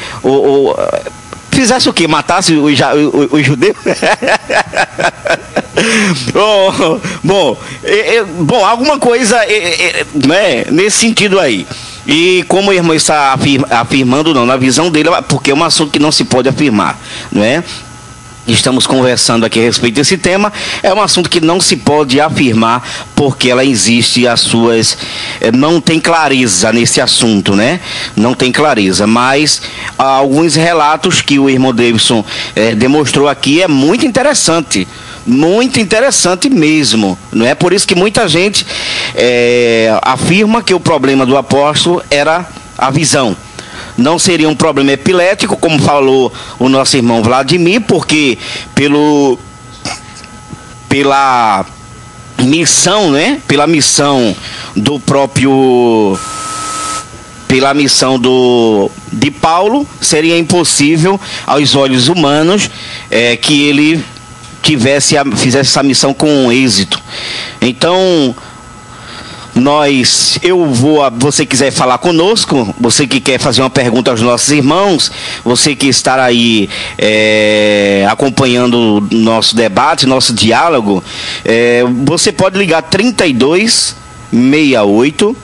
fizesse o quê? Matasse os judeus? Bom, alguma coisa né, nesse sentido aí. E como o irmão está afirmando, não, na visão dele, porque é um assunto que não se pode afirmar, não é? Estamos conversando aqui a respeito desse tema. É um assunto que não se pode afirmar, porque ela existe, não tem clareza nesse assunto, né? Não tem clareza, mas alguns relatos que o irmão Davidson demonstrou aqui é muito interessante mesmo, não é? Por isso que muita gente afirma que o problema do apóstolo era a visão. Não seria um problema epilético, como falou o nosso irmão Vladimir, porque pela missão, né? Pela missão do próprio, de Paulo, seria impossível aos olhos humanos que ele fizesse essa missão com êxito. Então, você quiser falar conosco, você que quer fazer uma pergunta aos nossos irmãos, você que está aí acompanhando o nosso debate, nosso diálogo, você pode ligar 32 68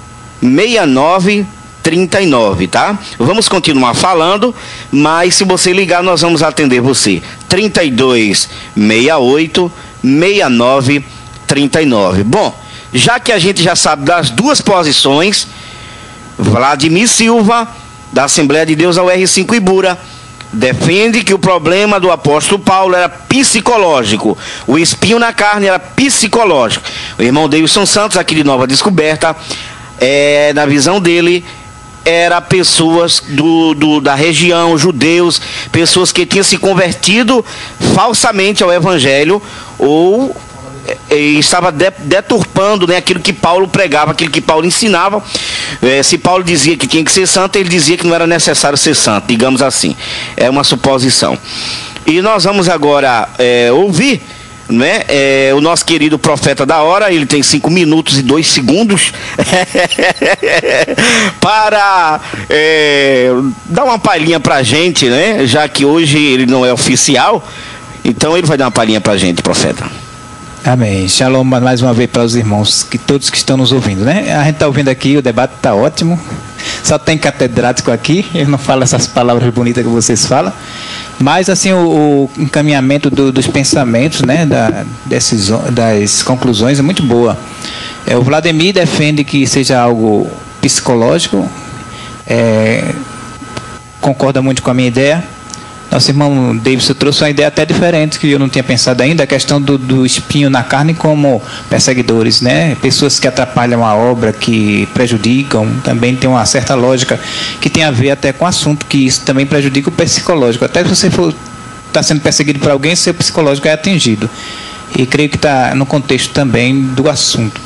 69 39, tá? Vamos continuar falando, mas se você ligar, nós vamos atender você. 32 68 69 39. Bom, já que a gente já sabe das duas posições, Vladimir Silva, da Assembleia de Deus ao R5 Ibura, defende que o problema do apóstolo Paulo era psicológico. O espinho na carne era psicológico. O irmão Davidson Santos, aqui de Nova Descoberta, na visão dele, era pessoas da região, judeus, pessoas que tinham se convertido falsamente ao evangelho, ou estava deturpando, né, aquilo que Paulo pregava, aquilo que Paulo ensinava. Se Paulo dizia que tinha que ser santo, ele dizia que não era necessário ser santo, digamos assim. É uma suposição. E nós vamos agora ouvir, né, o nosso querido profeta da hora. Ele tem 5 minutos e 2 segundos para dar uma palhinha pra gente, né, já que hoje ele não é oficial. Então ele vai dar uma palhinha pra gente, profeta. Amém. Shalom mais uma vez para os irmãos, todos que estão nos ouvindo, né? A gente está ouvindo aqui, o debate está ótimo. Só tem catedrático aqui, eu não falo essas palavras bonitas que vocês falam. Mas, assim, o encaminhamento dos pensamentos, né? Das conclusões é muito boa. O Vladimir defende que seja algo psicológico, concorda muito com a minha ideia. Nosso irmão Davidson trouxe uma ideia até diferente, que eu não tinha pensado ainda, a questão do espinho na carne como perseguidores, né? Pessoas que atrapalham a obra, que prejudicam, também tem uma certa lógica que tem a ver até com o assunto, que isso também prejudica o psicológico. Até se você está sendo perseguido por alguém, seu psicológico é atingido. E creio que está no contexto também do assunto.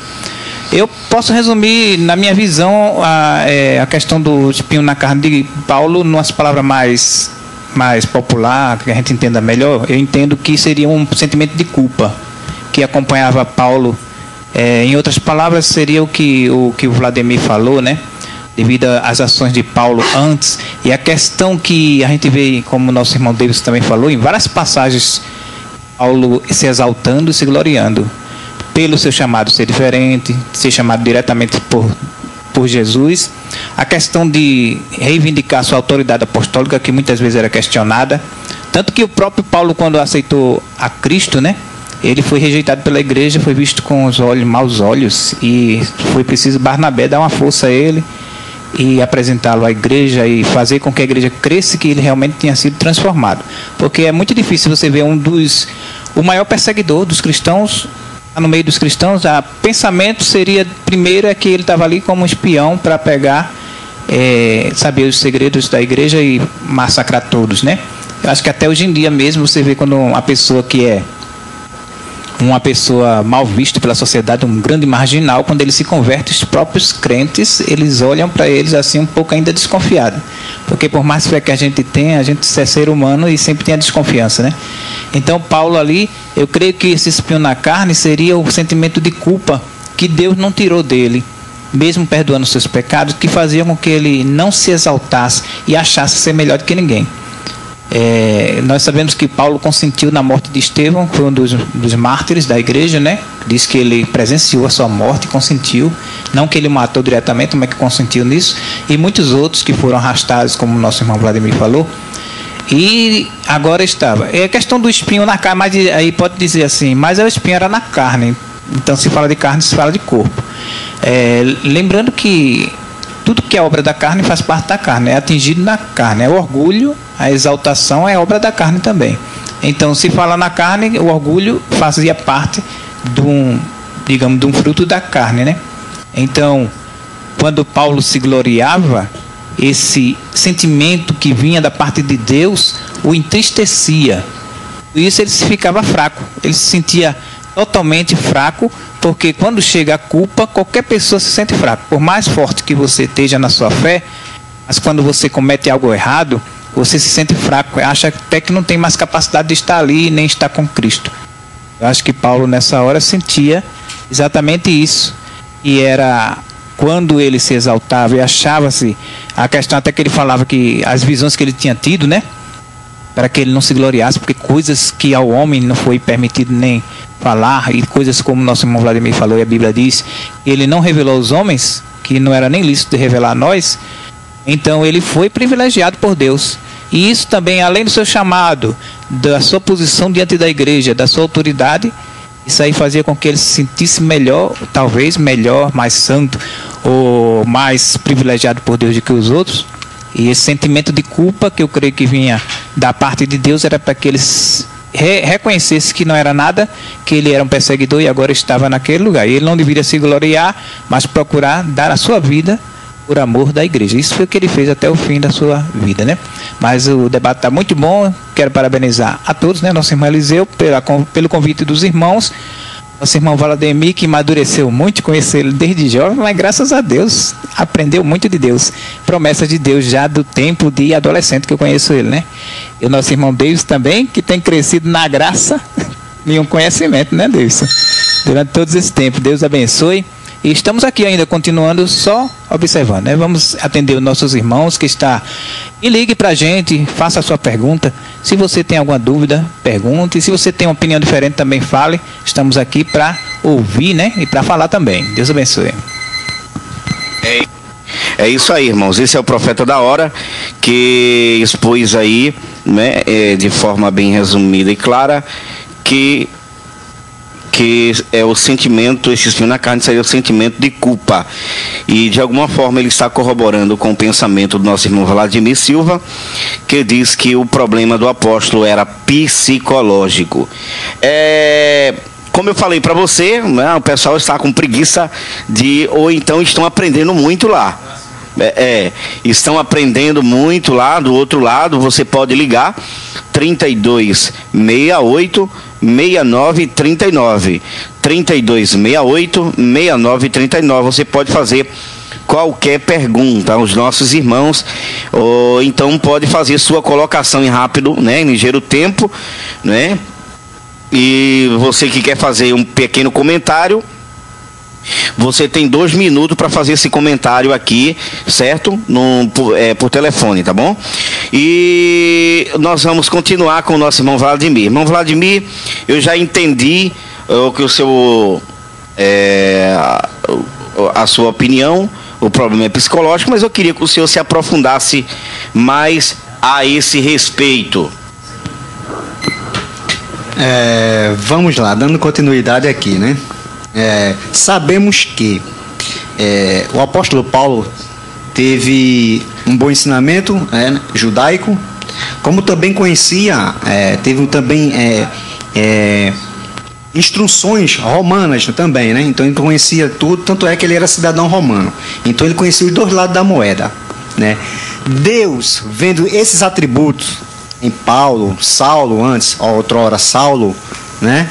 Eu posso resumir, na minha visão, a questão do espinho na carne de Paulo, numas palavras mais popular, que a gente entenda melhor. Eu entendo que seria um sentimento de culpa que acompanhava Paulo. Em outras palavras, seria o que o Vladimir falou, né? Devido às ações de Paulo antes. E a questão que a gente vê, como o nosso irmão Davis também falou, em várias passagens, Paulo se exaltando e se gloriando pelo seu chamado ser diferente, ser chamado diretamente por por Jesus, a questão de reivindicar sua autoridade apostólica, que muitas vezes era questionada, tanto que o próprio Paulo, quando aceitou a Cristo, né, ele foi rejeitado pela igreja, foi visto com os olhos, maus olhos, e foi preciso Barnabé dar uma força a ele e apresentá-lo à igreja e fazer com que a igreja cresça, que ele realmente tinha sido transformado. Porque é muito difícil você ver o maior perseguidor dos cristãos, no meio dos cristãos, o pensamento seria, primeiro, é que ele estava ali como espião para pegar, saber os segredos da igreja e massacrar todos, né? Eu acho que até hoje em dia mesmo você vê quando uma pessoa que é uma pessoa mal vista pela sociedade, um grande marginal, quando ele se converte, os próprios crentes, eles olham para eles assim um pouco ainda desconfiado, porque por mais fé que a gente tenha, a gente é ser humano e sempre tem a desconfiança, né? Então Paulo ali, eu creio que esse espinho na carne seria o sentimento de culpa que Deus não tirou dele, mesmo perdoando seus pecados, que faziam com que ele não se exaltasse e achasse ser melhor do que ninguém. Nós sabemos que Paulo consentiu na morte de Estevão, foi um dos mártires da igreja, né? Diz que ele presenciou a sua morte, consentiu, não que ele matou diretamente, mas que consentiu nisso, e muitos outros que foram arrastados, como o nosso irmão Vladimir falou. E agora estava. É a questão do espinho na carne, mas aí pode dizer assim, mas o espinho era na carne, então se fala de carne, se fala de corpo. Lembrando que tudo que é obra da carne faz parte da carne, é atingido na carne, é o orgulho. A exaltação é obra da carne também. Então, se fala na carne, o orgulho fazia parte de um fruto da carne, né? Então, quando Paulo se gloriava, esse sentimento que vinha da parte de Deus o entristecia. Por isso ele ficava fraco, ele se sentia totalmente fraco, porque quando chega a culpa, qualquer pessoa se sente fraco. Por mais forte que você esteja na sua fé, mas quando você comete algo errado, você se sente fraco, acha até que não tem mais capacidade de estar ali, nem estar com Cristo. Eu acho que Paulo nessa hora sentia exatamente isso. E era quando ele se exaltava e achava-se, a questão até que ele falava que as visões que ele tinha tido, né, para que ele não se gloriasse, porque coisas que ao homem não foi permitido nem falar, e coisas como nosso irmão Vladimir falou, e a Bíblia diz, ele não revelou aos homens, que não era nem lícito de revelar a nós. Então ele foi privilegiado por Deus. E isso também, além do seu chamado, da sua posição diante da igreja, da sua autoridade, isso aí fazia com que ele se sentisse melhor, talvez melhor, mais santo, ou mais privilegiado por Deus do que os outros. E esse sentimento de culpa, que eu creio que vinha da parte de Deus, era para que ele reconhecesse que não era nada, que ele era um perseguidor e agora estava naquele lugar. E ele não deveria se gloriar, mas procurar dar a sua vida por amor da igreja. Isso foi o que ele fez até o fim da sua vida, né? Mas o debate está muito bom. Quero parabenizar a todos, né? Nosso irmão Eliseu, pelo convite dos irmãos. Nosso irmão Vladimir, que amadureceu muito, conheceu ele desde jovem, mas graças a Deus, aprendeu muito de Deus. Promessa de Deus já do tempo de adolescente que eu conheço ele, né? E o nosso irmão Davis também, que tem crescido na graça e um conhecimento, né, Davis? Durante todos esse tempo. Deus abençoe. E estamos aqui ainda continuando só observando, né? Vamos atender os nossos irmãos que está. E ligue para a gente, faça a sua pergunta. Se você tem alguma dúvida, pergunte. Se você tem uma opinião diferente, também fale. Estamos aqui para ouvir, né? E para falar também. Deus abençoe. É isso aí, irmãos. Esse é o profeta da hora que expôs aí, né, de forma bem resumida e clara, que é o sentimento, esse espinho na carne seria o sentimento de culpa. E de alguma forma ele está corroborando com o pensamento do nosso irmão Vladimir Silva, que diz que o problema do apóstolo era psicológico. Como eu falei para você, né, o pessoal está com preguiça ou então estão aprendendo muito lá. Estão aprendendo muito lá do outro lado. Você pode ligar 3268 6939 3268 6939. Você pode fazer qualquer pergunta aos nossos irmãos, ou então pode fazer sua colocação em rápido, né, em ligeiro tempo, né? E você que quer fazer um pequeno comentário, você tem 2 minutos para fazer esse comentário aqui, certo? Por telefone, tá bom? E nós vamos continuar com o nosso irmão Vladimir. Irmão Vladimir, eu já entendi a sua opinião, o problema é psicológico, mas eu queria que o senhor se aprofundasse mais a esse respeito. Vamos lá, dando continuidade aqui, né? Sabemos que o apóstolo Paulo teve um bom ensinamento judaico, como também conhecia, teve também instruções romanas também, né? Então ele conhecia tudo, tanto é que ele era cidadão romano. Então ele conhecia os dois lados da moeda, né? Deus, vendo esses atributos em Paulo, Saulo antes, outrora Saulo, né?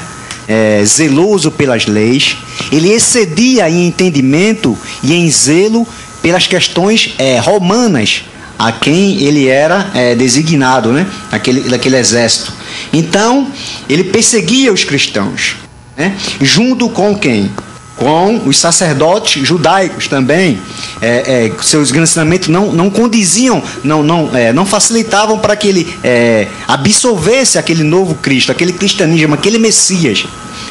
Zeloso pelas leis, ele excedia em entendimento e em zelo pelas questões romanas a quem ele era designado, né? Daquele exército. Então, ele perseguia os cristãos, né? Junto com quem? Com os sacerdotes judaicos também. Seus ensinamentos não condiziam, não facilitavam para que ele absorvesse aquele novo Cristo, aquele cristianismo, aquele Messias.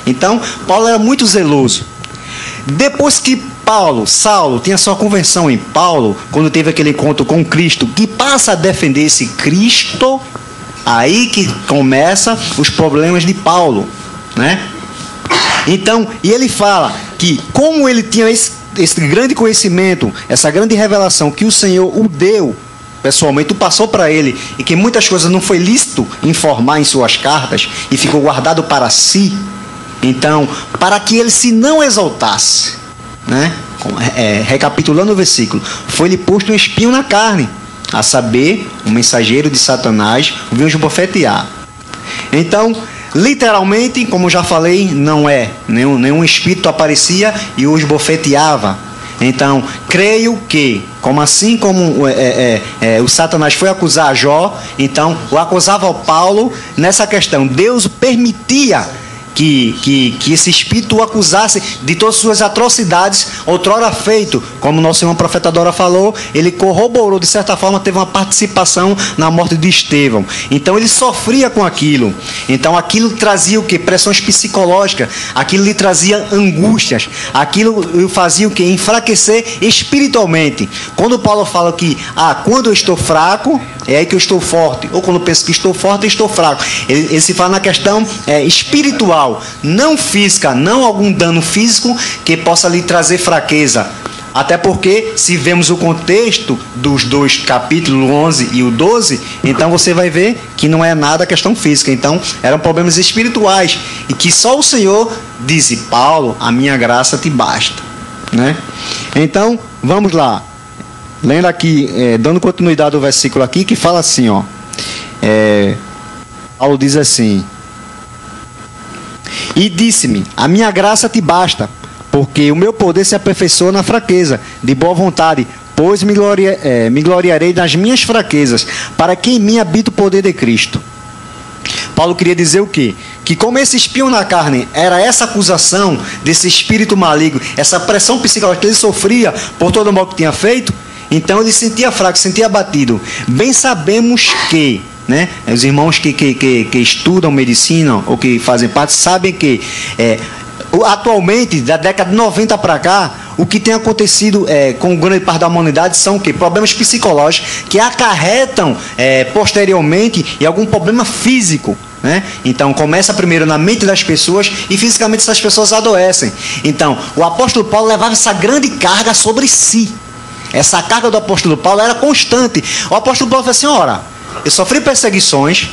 Então, Paulo era muito zeloso. Depois que Saulo tinha sua conversão em Paulo, quando teve aquele encontro com Cristo, que passa a defender esse Cristo, aí que começa os problemas de Paulo, né? Então, e ele fala que como ele tinha esse grande conhecimento, essa grande revelação que o Senhor o deu, pessoalmente, o passou para ele, e que muitas coisas não foi lícito informar em suas cartas, e ficou guardado para si. Então, para que ele se não exaltasse, né? Recapitulando o versículo, foi-lhe posto um espinho na carne, a saber, um mensageiro de Satanás veio esbofetear. Então, literalmente, como já falei, não nenhum espírito aparecia e o esbofeteava. Então, creio que, assim como o Satanás foi acusar Jó, então o acusava o Paulo nessa questão. Deus permitia que esse espírito o acusasse de todas as suas atrocidades outrora feito. Como nosso irmão profeta Dora falou, ele corroborou, de certa forma, teve uma participação na morte de Estevão. Então ele sofria com aquilo. Então aquilo trazia o quê? Pressões psicológicas, aquilo lhe trazia angústias, aquilo fazia o quê? Enfraquecer espiritualmente. Quando Paulo fala que quando eu estou fraco, é aí que eu estou forte, ou quando eu penso que estou forte, eu estou fraco. Ele se fala na questão espiritual, não física, não algum dano físico que possa lhe trazer fraqueza. Até porque, se vemos o contexto dos dois capítulos, o 11 e o 12, então você vai ver que não é nada questão física. Então, eram problemas espirituais, e que só o Senhor diz: Paulo, a minha graça te basta, né? Então, vamos lá. Lendo aqui, dando continuidade ao versículo aqui, que fala assim, Paulo diz assim: e disse-me, a minha graça te basta, porque o meu poder se aperfeiçoa na fraqueza, de boa vontade, pois me gloriarei das minhas fraquezas, para que em mim habite o poder de Cristo. Paulo queria dizer o quê? Que como esse espinho na carne era essa acusação desse espírito maligno, essa pressão psicológica que ele sofria por todo o mal que tinha feito, então ele se sentia fraco, se sentia abatido. Bem sabemos que, né, os irmãos que estudam medicina ou que fazem parte sabem que atualmente, da década de 90 para cá, o que tem acontecido com grande parte da humanidade são o quê? Problemas psicológicos que acarretam posteriormente em algum problema físico, né? Então começa primeiro na mente das pessoas e fisicamente essas pessoas adoecem. Então o apóstolo Paulo levava essa grande carga sobre si. Essa carga do apóstolo Paulo era constante. O apóstolo Paulo falou assim: ora, eu sofri perseguições,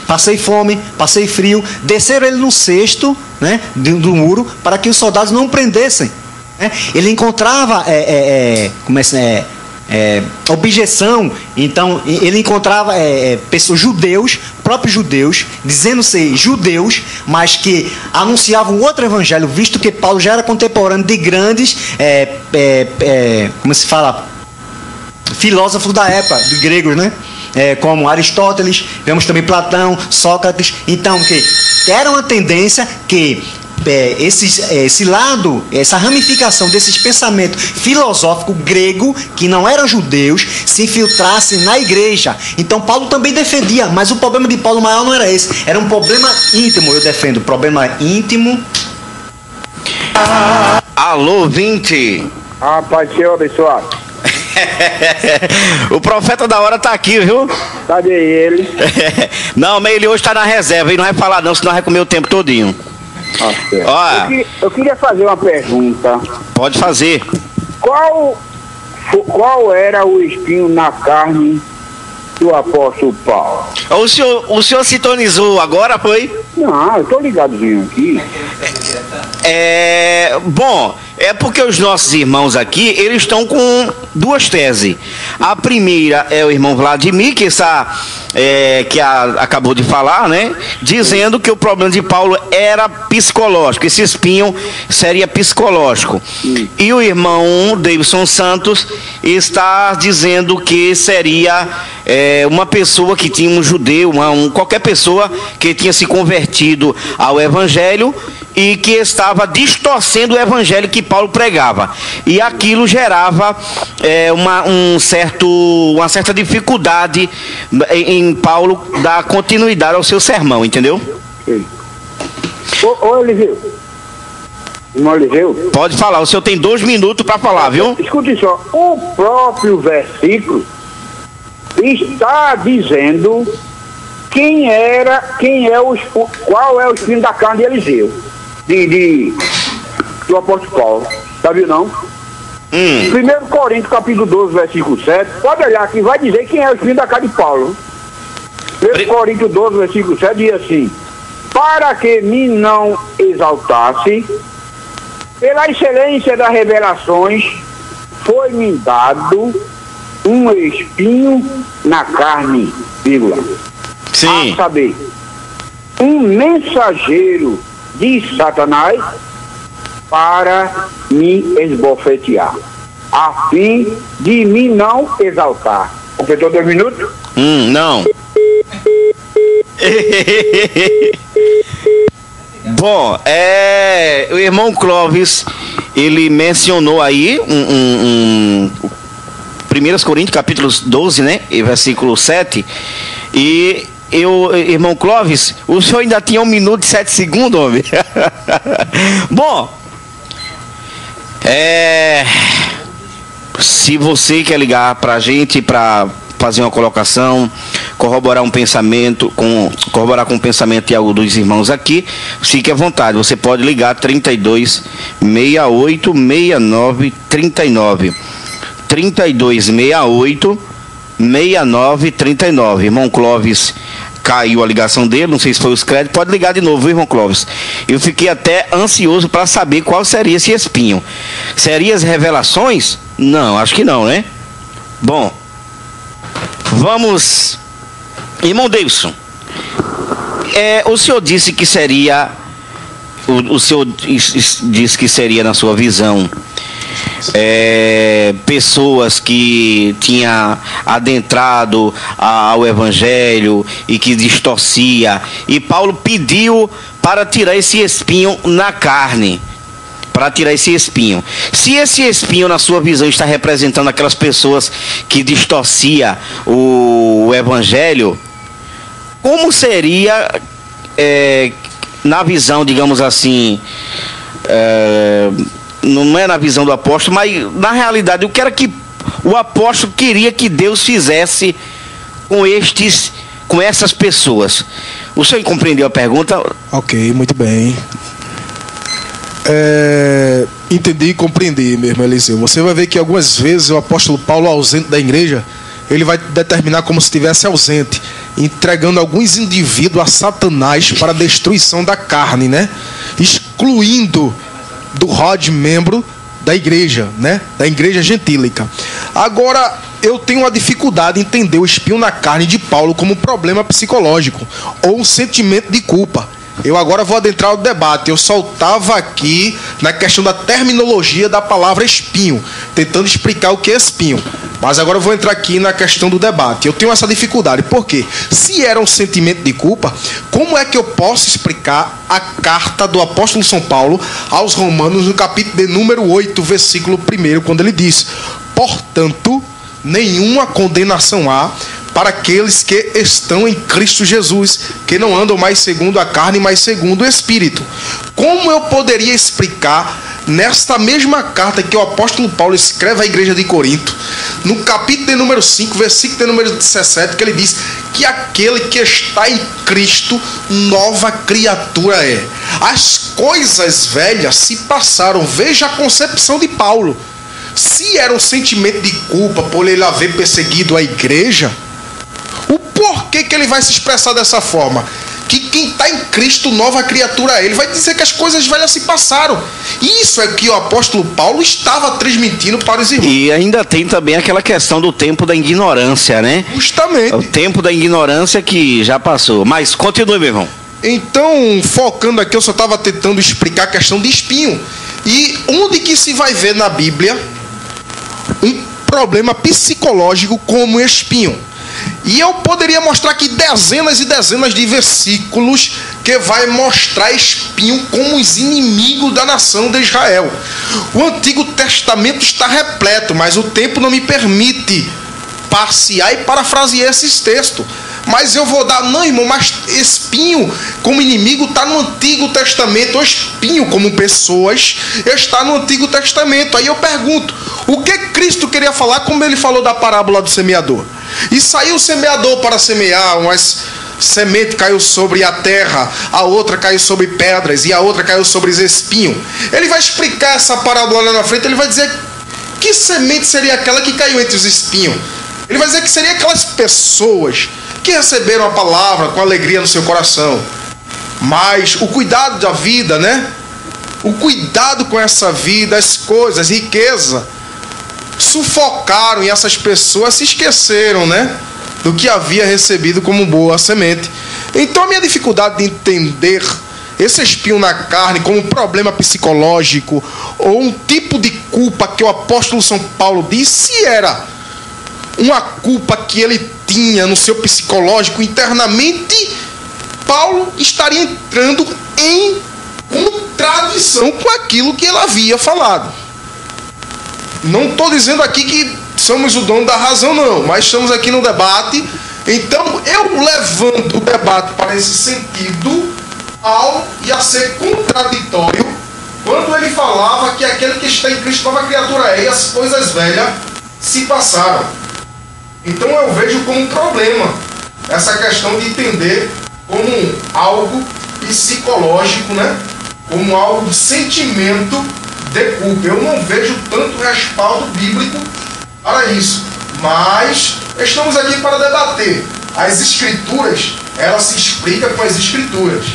passei fome, passei frio, desceram ele no cesto, né, do muro, para que os soldados não o prendessem, né? Ele encontrava objeção. Então ele encontrava pessoas próprios judeus, dizendo ser judeus, mas que anunciavam outro evangelho, visto que Paulo já era contemporâneo de grandes como se fala, filósofos da época, dos gregos, né? Como Aristóteles, vemos também Platão, Sócrates. Então, que era uma tendência que esse lado, essa ramificação desses pensamentos filosóficos grego, que não eram judeus, se infiltrasse na igreja. Então Paulo também defendia, mas o problema de Paulo maior não era esse, era um problema íntimo. Eu defendo problema íntimo. Alô, 20. Rapaz, Senhor abençoado. O profeta da hora tá aqui, viu? Cadê ele? Não, mas ele hoje tá na reserva, ele não vai falar não, senão vai comer o tempo todinho. Certo. Olha, Eu queria fazer uma pergunta. pode fazer. Qual era o espinho na carne do apóstolo Paulo? O senhor sintonizou agora, foi? Não, eu tô ligadozinho aqui. Bom, é porque os nossos irmãos aqui, eles estão com duas teses. A primeira é o irmão Vladimir, que acabou de falar, né? Dizendo que o problema de Paulo era psicológico, esse espinho seria psicológico. E o irmão Davidson Santos está dizendo que seria uma pessoa que tinha um judeu, qualquer pessoa que tinha se convertido ao evangelho e que estava distorcendo o evangelho que Paulo pregava. E aquilo gerava uma certa dificuldade em Paulo dar continuidade ao seu sermão, entendeu? Ô Eliseu. Irmão Eliseu. Pode falar, o senhor tem 2 minutos para falar, viu? Escute só, o próprio versículo está dizendo qual é o espinho da carne de Eliseu, do apóstolo Paulo. Sabe não? 1 Coríntios capítulo 12, versículo 7, pode olhar aqui, vai dizer quem é o espinho da carne de Paulo. 1 Coríntios 12, versículo 7 diz assim: para que me não exaltasse, pela excelência das revelações, foi-me dado um espinho na carne, vírgula. Sim. A saber, um mensageiro de Satanás para me esbofetear, a fim de me não exaltar. Completou 2 minutos? Não. Bom, o irmão Clóvis, ele mencionou aí 1 Coríntios capítulo 12, né, versículo 7, e irmão Clóvis, o senhor ainda tinha 1 minuto e 7 segundos, homem. Bom, se você quer ligar pra gente para fazer uma colocação, corroborar com o pensamento dos irmãos aqui, fique à vontade, você pode ligar 32 68 69 39 32 68 69 39. Irmão Clóvis, caiu a ligação dele, não sei se foi os créditos, pode ligar de novo, viu, irmão Clóvis? Eu fiquei até ansioso para saber qual seria esse espinho. Seria as revelações? Não, acho que não, né? Bom, vamos. Irmão Davidson, o senhor disse que seria, o senhor disse que seria, na sua visão, pessoas que tinham adentrado ao evangelho e que distorcia, e Paulo pediu para tirar esse espinho na carne, para tirar esse espinho. Se esse espinho, na sua visão, está representando aquelas pessoas que distorcia o evangelho, como seria, na visão, digamos assim, não é na visão do apóstolo, mas na realidade, o que era que o apóstolo queria que Deus fizesse com essas pessoas? O senhor compreendeu a pergunta? Ok, muito bem. Entendi e compreendi mesmo, Eliseu. Você vai ver que algumas vezes o apóstolo Paulo, ausente da igreja, ele vai determinar como se estivesse ausente, entregando alguns indivíduos a Satanás para a destruição da carne, né? Excluindo do rol de membro da igreja, né? Da igreja gentílica. Agora, eu tenho uma dificuldade em entender o espinho na carne de Paulo como um problema psicológico ou um sentimento de culpa. Eu agora vou adentrar o debate. Eu soltava aqui na questão da terminologia da palavra espinho, tentando explicar o que é espinho. Mas agora eu vou entrar aqui na questão do debate. Eu tenho essa dificuldade. Por quê? Se era um sentimento de culpa, como é que eu posso explicar a carta do apóstolo São Paulo aos Romanos, no capítulo de número 8, versículo 1, quando ele diz: portanto, nenhuma condenação há para aqueles que estão em Cristo Jesus, que não andam mais segundo a carne, mas segundo o Espírito. Como eu poderia explicar nesta mesma carta que o apóstolo Paulo escreve à igreja de Corinto, no capítulo de número 5, versículo de número 17, que ele diz que aquele que está em Cristo, nova criatura é. As coisas velhas se passaram. Veja a concepção de Paulo. Se era um sentimento de culpa por ele haver perseguido a igreja, o porquê que ele vai se expressar dessa forma? Que quem está em Cristo, nova criatura é. Ele vai dizer que as coisas velhas se passaram. Isso é que o apóstolo Paulo estava transmitindo para os irmãos. E ainda tem também aquela questão do tempo da ignorância, né? Justamente. O tempo da ignorância que já passou. Mas continue, meu irmão. Então, focando aqui, eu só estava tentando explicar a questão de espinho. E onde que se vai ver na Bíblia um problema psicológico como espinho? E eu poderia mostrar aqui dezenas e dezenas de versículos que vai mostrar espinho como os inimigos da nação de Israel. O Antigo Testamento está repleto, mas o tempo não me permite passear e parafrasear esses textos. Mas eu vou dar, não, irmão, mas espinho como inimigo está no Antigo Testamento. O espinho como pessoas está no Antigo Testamento. Aí eu pergunto, o que Cristo queria falar como ele falou da parábola do semeador? E saiu o semeador para semear, umas semente caiu sobre a terra, a outra caiu sobre pedras e a outra caiu sobre os espinhos. Ele vai explicar essa parábola lá na frente, ele vai dizer que semente seria aquela que caiu entre os espinhos. Ele vai dizer que seria aquelas pessoas que receberam a palavra com alegria no seu coração. Mas o cuidado da vida, né? O cuidado com essa vida, as coisas, riqueza, sufocaram e essas pessoas se esqueceram, né? Do que havia recebido como boa semente. Então a minha dificuldade de entender esse espinho na carne como um problema psicológico ou um tipo de culpa que o apóstolo São Paulo disse era uma culpa que ele tinha no seu psicológico internamente, Paulo estaria entrando em contradição com aquilo que ele havia falado. Não estou dizendo aqui que somos o dono da razão, não, mas estamos aqui no debate. Então eu levando o debate para esse sentido, Paulo ia ser contraditório quando ele falava que aquele que está em Cristo, nova criatura é, e as coisas velhas se passaram. Então eu vejo como um problema essa questão de entender como algo psicológico, né? Como algo de sentimento de culpa. Eu não vejo tanto respaldo bíblico para isso. Mas estamos aqui para debater. As escrituras, ela se explica com as escrituras.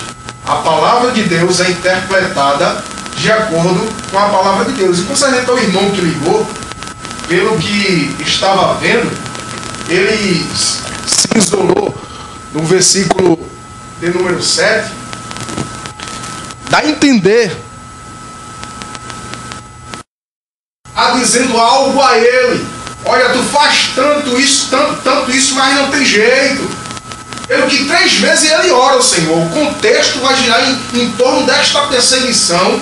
A palavra de Deus é interpretada de acordo com a palavra de Deus. E concernente ao irmão que ligou, pelo que estava vendo, ele se isolou no versículo de número 7, dá a entender, dizendo algo a ele: olha, tu faz tanto isso, tanto isso, mas não tem jeito. Pelo que 3 vezes ele ora ao Senhor. O contexto vai girar em torno desta perseguição,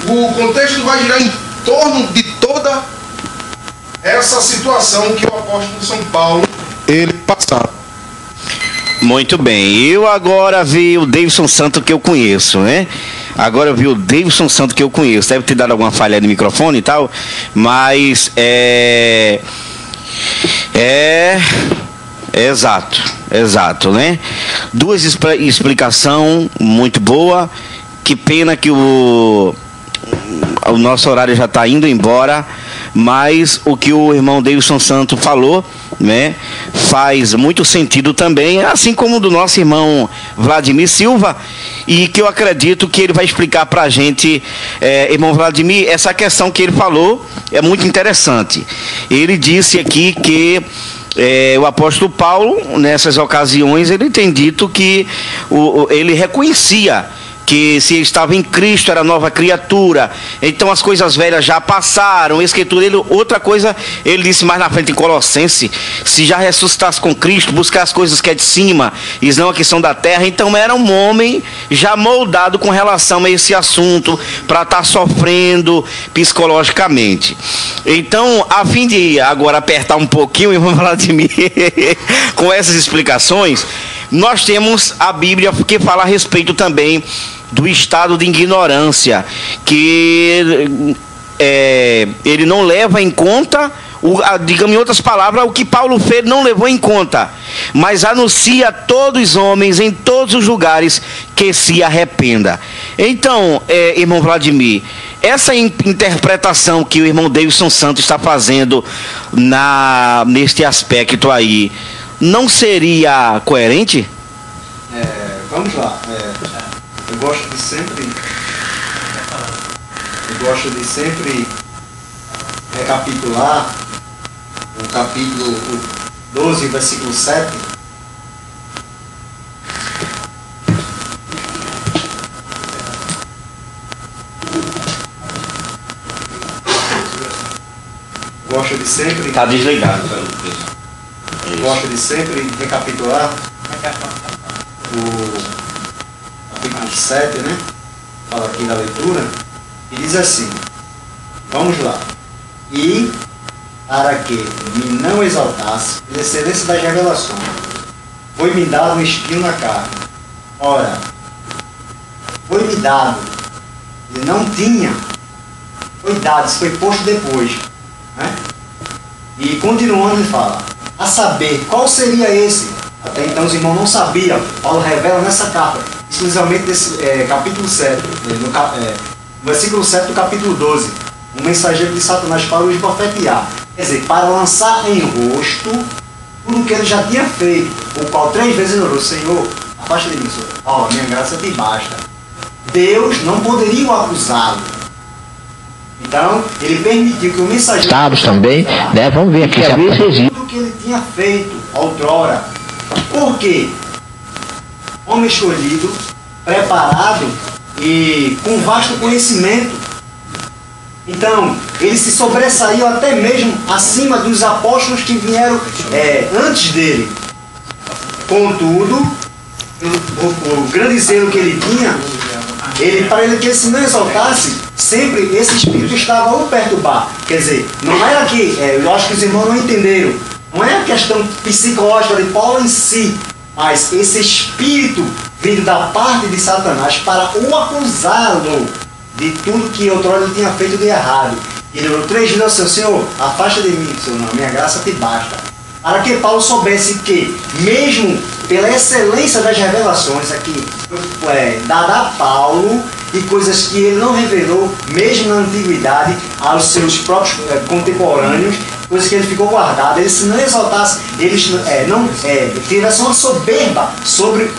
o contexto vai girar em torno de toda essa situação que o apóstolo São Paulo ele passava. Muito bem, eu agora vi o Davidson Santo que eu conheço, né? Agora eu vi o Davidson Santo que eu conheço. Deve ter dado alguma falha no microfone e tal, mas exato, né? 2 explicação muito boa. Que pena que o nosso horário já está indo embora, mas o que o irmão Davidson Santo falou, né, faz muito sentido também, assim como o do nosso irmão Vladimir Silva, e que eu acredito que ele vai explicar para a gente, irmão Vladimir, essa questão que ele falou é muito interessante. Ele disse aqui que o apóstolo Paulo, nessas ocasiões, ele tem dito que ele reconhecia que se estava em Cristo era nova criatura, então as coisas velhas já passaram. Escritura, outra coisa, ele disse mais na frente em Colossenses: se já ressuscitasse com Cristo, buscar as coisas que é de cima e não a que são da terra. Então era um homem já moldado com relação a esse assunto, para estar sofrendo psicologicamente. Então, a fim de agora apertar um pouquinho, irmão Vladimir, com essas explicações, nós temos a Bíblia que fala a respeito também do estado de ignorância, que ele não leva em conta, digamos em outras palavras, o que Paulo fez não levou em conta, mas anuncia a todos os homens em todos os lugares que se arrependa. Então, irmão Vladimir, essa interpretação que o irmão Davidson Santos está fazendo neste aspecto aí, não seria coerente? Vamos lá. Eu gosto de sempre recapitular o capítulo 12, versículo 7. Gosto de sempre... Está desligado. Gosto de sempre recapitular o capítulo 7, né? Fala aqui da leitura. E diz assim, vamos lá. E para que me não exaltasse pela excelência das revelações, foi-me dado um espinho na carne. Ora, foi-me dado, ele não tinha, foi dado, isso foi posto depois, né? E continuando ele fala, a saber, qual seria esse? Até então os irmãos não sabiam. Paulo revela nessa carta, exclusivamente desse capítulo 7, versículo 7 do capítulo 12. Um mensageiro de Satanás para os profetear. Quer dizer, para lançar em rosto tudo o que ele já tinha feito, o qual 3 vezes orou, Senhor, afasta de mim, Senhor. Minha graça te basta. Deus não poderia o acusá-lo. Então, ele permitiu que o mensageiro... Estados também, né? Vamos ver aqui. Tudo o que ele tinha feito outrora. Por quê? Homem escolhido, preparado e com vasto conhecimento. Então, ele se sobressaiu até mesmo acima dos apóstolos que vieram antes dele. Contudo, o grande zelo que ele tinha, para ele que ele se não exaltasse, sempre esse espírito estava o perturbar. Quer dizer, não era que, eu acho que os irmãos não entenderam, não é a questão psicológica de Paulo em si, mas esse espírito vindo da parte de Satanás para o acusá-lo de tudo que outrora ele tinha feito de errado. Ele orou 3 vezes ao Senhor, Senhor, afasta de mim, Senhor, não, minha graça te basta. Para que Paulo soubesse que, mesmo pela excelência das revelações aqui, dada a Paulo, e coisas que ele não revelou, mesmo na antiguidade, aos seus próprios contemporâneos, coisas que ele ficou guardado, ele se não exaltasse, ele não tivesse uma soberba sobre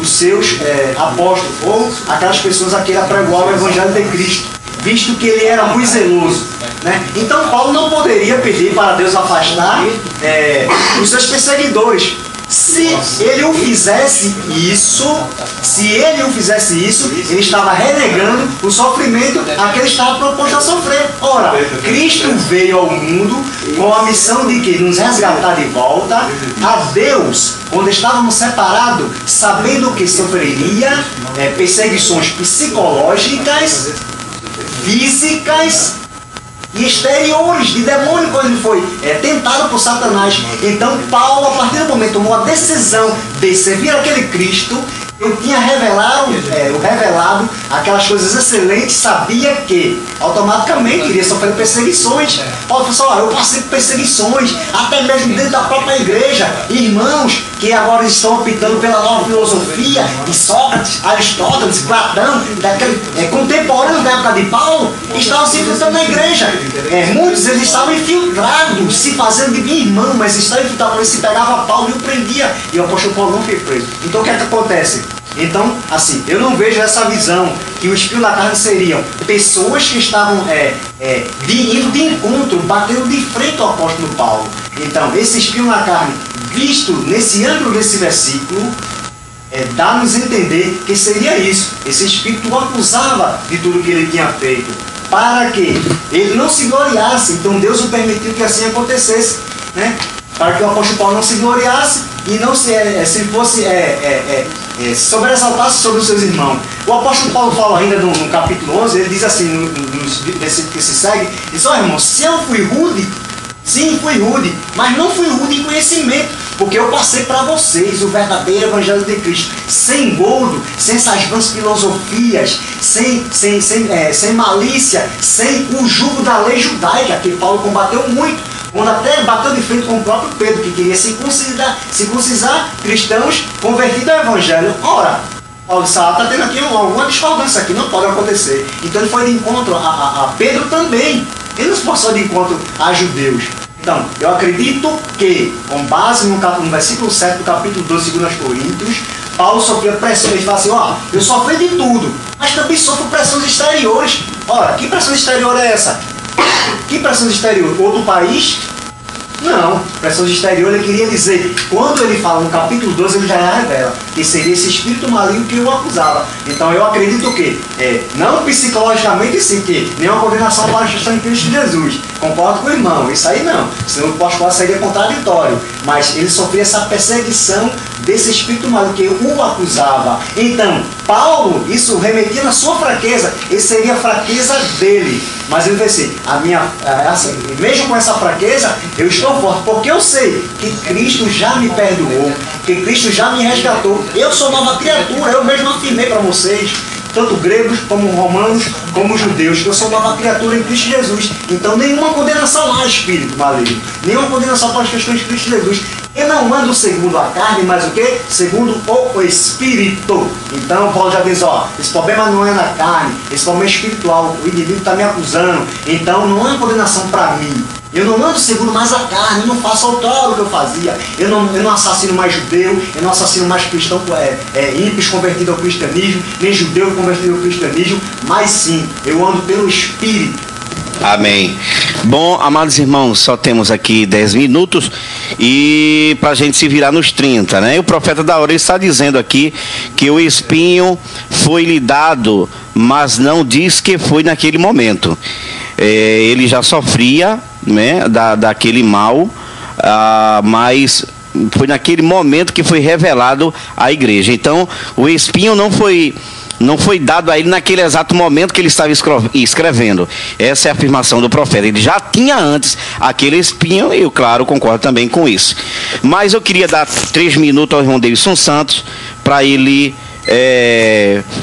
os seus apóstolos, ou aquelas pessoas a que ele apregoava o Evangelho de Cristo, visto que ele era muito zeloso, né? Então Paulo não poderia pedir para Deus afastar os seus perseguidores. Se ele o fizesse isso, ele estava renegando o sofrimento a que ele estava proposto a sofrer. Ora, Cristo veio ao mundo com a missão de que nos resgatar de volta a Deus, quando estávamos separados, sabendo que sofreria perseguições psicológicas, físicas e exteriores, de demônio, quando ele foi tentado por Satanás. Então Paulo, a partir do momento, tomou a decisão de servir aquele Cristo. Eu tinha revelado aquelas coisas excelentes, sabia que automaticamente iria sofrer perseguições. Paulo falou assim, eu passei por perseguições, até mesmo dentro da própria igreja. Irmãos que agora estão optando pela nova filosofia, e Sócrates, Aristóteles, Platão, contemporâneos da época de Paulo, estavam se infiltrando na igreja. Muitos eles estavam infiltrados, se fazendo de mim irmão, mas estavam infiltrados, eles se pegavam a Paulo e o prendia. E o apóstolo Paulo não foi preso. Então o que é que acontece? Então, assim, eu não vejo essa visão que o espinho na carne seriam pessoas que estavam indo de encontro, batendo de frente ao apóstolo Paulo. Então, esse espinho na carne, visto nesse ângulo desse versículo, dá-nos a entender que seria isso. Esse espírito o acusava de tudo que ele tinha feito, para que ele não se gloriasse. Então Deus o permitiu que assim acontecesse, né? Para que o apóstolo Paulo não se gloriasse e não se fosse sobressaltasse sobre os seus irmãos. O apóstolo Paulo fala ainda no capítulo 11, ele diz assim, nos versículos que se seguem, diz, irmão, se eu fui rude, sim, fui rude, mas não fui rude em conhecimento, porque eu passei para vocês o verdadeiro evangelho de Cristo, sem engodo, sem essas vãs filosofias, sem malícia, sem o jugo da lei judaica, que Paulo combateu muito, quando até bateu de frente com o próprio Pedro, que queria circuncidar cristãos convertidos ao evangelho. Ora, Paulo disse, está tendo aqui alguma discordância aqui, não pode acontecer. Então ele foi de encontro a Pedro também. Ele não se passou de encontro a judeus. Então, eu acredito que, com base no versículo 7 do capítulo 12 de 2 Coríntios, Paulo sofreu pressão. Ele fala assim, eu sofri de tudo, mas também sofro pressões exteriores. Ora, que pressão exterior é essa? Que pressão exterior? Outro país? Não, pressão exterior ele queria dizer, quando ele fala no capítulo 12, ele já revela que seria esse espírito maligno que o acusava. Então eu acredito que, não psicologicamente sim, que nenhuma condenação para a justiça em Cristo Jesus. Concordo com o irmão, isso aí não, senão o postular seria contraditório. Mas ele sofria essa perseguição desse espírito maligno que o acusava. Então, Paulo, isso remetia na sua fraqueza, isso seria a fraqueza dele. Mas ele vai ser, mesmo com essa fraqueza, eu estou forte, porque eu sei que Cristo já me perdoou, que Cristo já me resgatou. Eu sou nova criatura, eu mesmo afirmei para vocês, tanto gregos como romanos, como judeus, que eu sou nova criatura em Cristo Jesus. Então nenhuma condenação há, espírito maligno, nenhuma condenação para as questões de Cristo Jesus. Eu não ando segundo a carne, mas o quê? Segundo o Espírito. Então Paulo já diz, esse problema não é na carne, esse problema é espiritual, o indivíduo está me acusando, então não é condenação para mim. Eu não ando segundo mais a carne, eu não faço outrora o que eu fazia, eu não assassino mais judeu, eu não assassino mais cristão, ímpios convertidos ao cristianismo, nem judeu convertido ao cristianismo, mas sim, eu ando pelo Espírito. Amém. Bom, amados irmãos, só temos aqui 10 minutos e para a gente se virar nos 30, né? E o profeta da hora está dizendo aqui que o espinho foi lhe dado, mas não diz que foi naquele momento. Ele já sofria, né, daquele mal, mas foi naquele momento que foi revelado à igreja. Então, o espinho não foi dado a ele naquele exato momento que ele estava escrevendo. Essa é a afirmação do profeta. Ele já tinha antes aquele espinho e eu, claro, concordo também com isso. Mas eu queria dar 3 minutos ao irmão Davidson Santos para ele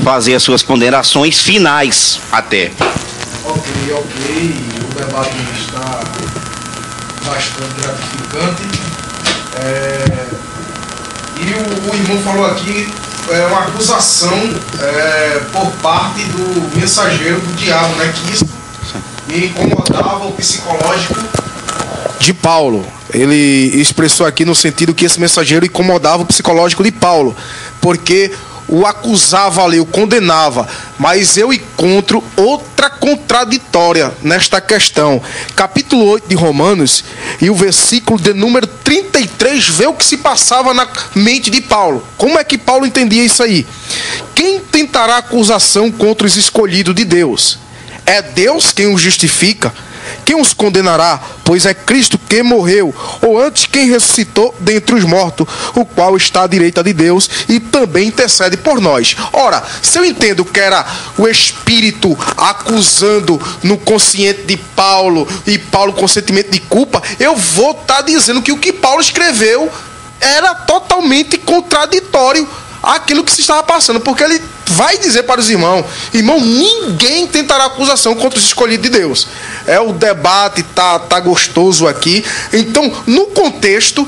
fazer as suas ponderações finais até. Ok. O debate está bastante gratificante. E o irmão falou aqui uma acusação por parte do mensageiro do diabo, né? Que isso incomodava o psicológico de Paulo. Ele expressou aqui no sentido que esse mensageiro incomodava o psicológico de Paulo, porque o acusava ali, o condenava. Mas eu encontro outra contraditória nesta questão. Capítulo 8 de Romanos e o versículo de número 33 vê o que se passava na mente de Paulo. Como é que Paulo entendia isso aí? Quem tentará acusação contra os escolhidos de Deus? É Deus quem os justifica. Quem os condenará? Pois é Cristo quem morreu, ou antes quem ressuscitou dentre os mortos, o qual está à direita de Deus e também intercede por nós. Ora, se eu entendo que era o Espírito acusando no consciente de Paulo, e Paulo com sentimento de culpa, eu vou estar dizendo que o que Paulo escreveu era totalmente contraditório àquilo que se estava passando, porque ele vai dizer para os irmãos, ninguém tentará acusação contra os escolhidos de Deus. O debate tá gostoso aqui. Então, no contexto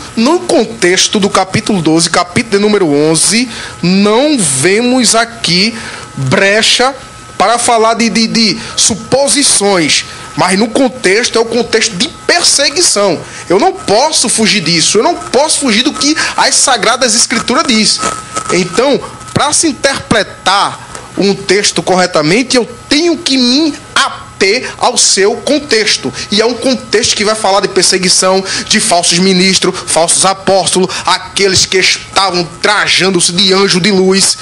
do capítulo 12, capítulo de número 11, não vemos aqui brecha para falar de suposições, mas no contexto é o contexto de perseguição. Eu não posso fugir disso, eu não posso fugir do que as Sagradas Escrituras diz. Então, para se interpretar um texto corretamente, eu tenho que me ater ao seu contexto. E é um contexto que vai falar de perseguição, de falsos ministros, falsos apóstolos, aqueles que estavam trajando-se de anjo de luz,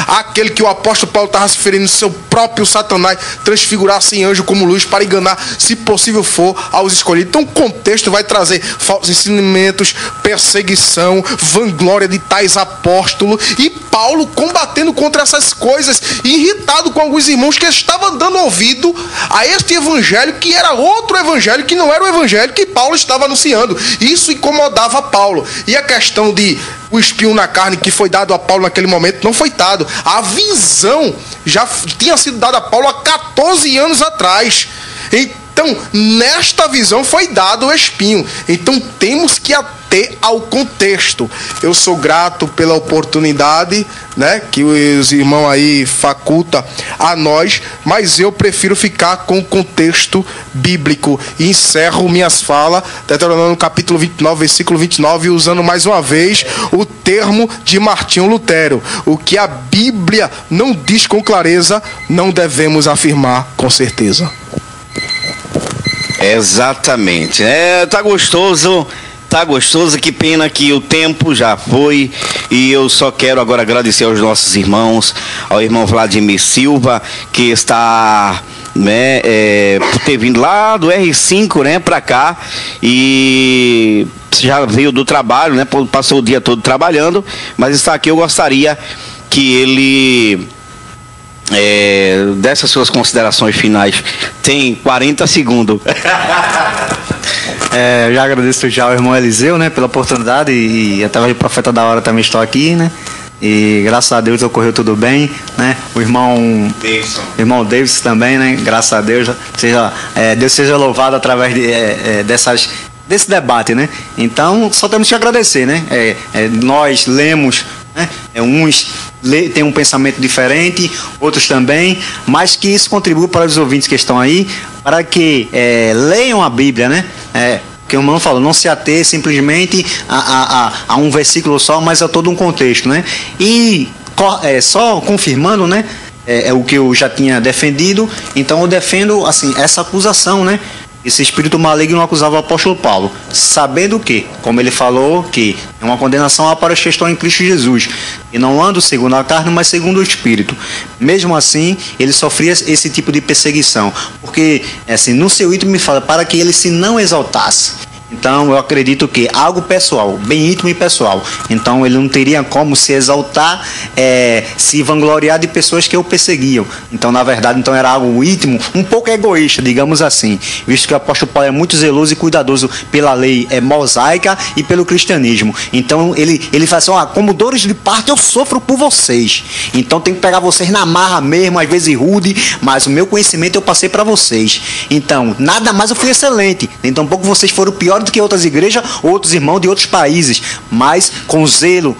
aquele que o apóstolo Paulo estava se referindo ao seu próprio Satanás, transfigurar-se em anjo como luz para enganar, se possível for, aos escolhidos. Então o contexto vai trazer falsos ensinamentos, perseguição, vanglória de tais apóstolos, e Paulo combatendo contra essas coisas, irritado com alguns irmãos que estavam dando ouvido a este evangelho que era outro evangelho, que não era o evangelho que Paulo estava anunciando. Isso incomodava Paulo. E a questão de o espinho na carne que foi dado a Paulo naquele momento não foi dado. A visão já tinha sido dada a Paulo há 14 anos atrás. Então, nesta visão foi dado o espinho. Então, temos que ater ao contexto. Eu sou grato pela oportunidade, né, que os irmãos aí facultam a nós, mas eu prefiro ficar com o contexto bíblico. E encerro minhas falas, Deuteronômio capítulo 29, versículo 29, usando mais uma vez o termo de Martinho Lutero. O que a Bíblia não diz com clareza, não devemos afirmar com certeza. Exatamente. Tá gostoso, que pena que o tempo já foi, e eu só quero agora agradecer aos nossos irmãos, ao irmão Vladimir Silva, que está, né, por ter vindo lá do R5, né, para cá, e já veio do trabalho, né, passou o dia todo trabalhando, mas está aqui. Eu gostaria que ele dessas suas considerações finais. Tem 40 segundos. Eu já agradeço já ao irmão Eliseu, né, pela oportunidade, e através do Profeta da Hora também estou aqui, né, e graças a Deus ocorreu tudo bem, né, o irmão Davidson também, né, graças a Deus, Deus seja louvado através desse debate, né. Então só temos que agradecer, né. Nós lemos, né, uns tem um pensamento diferente, outros também, mas que isso contribui para os ouvintes que estão aí, para que leiam a Bíblia, né? Que o irmão falou, não se ater simplesmente a um versículo só, mas a todo um contexto, né? E só confirmando, né? O que eu já tinha defendido, então eu defendo assim essa acusação, né? Esse espírito maligno acusava o apóstolo Paulo, sabendo que, como ele falou, que é uma condenação para os que estão em Cristo Jesus, e não ando segundo a carne, mas segundo o espírito. Mesmo assim, ele sofria esse tipo de perseguição, porque assim, no seu íntimo me fala para que ele se não exaltasse. Então eu acredito que algo pessoal, bem íntimo e pessoal. Então ele não teria como se exaltar, se vangloriar de pessoas que o perseguiam. Então na verdade era algo íntimo, um pouco egoísta, digamos assim, visto que o apóstolo Paulo é muito zeloso e cuidadoso pela lei mosaica e pelo cristianismo. Então ele fala assim, como dores de parto eu sofro por vocês. Então tem que pegar vocês na marra mesmo, às vezes rude, mas o meu conhecimento eu passei para vocês. Então nada mais eu fui excelente. Então pouco vocês foram piores do que outras igrejas, outros irmãos de outros países, mas com zelo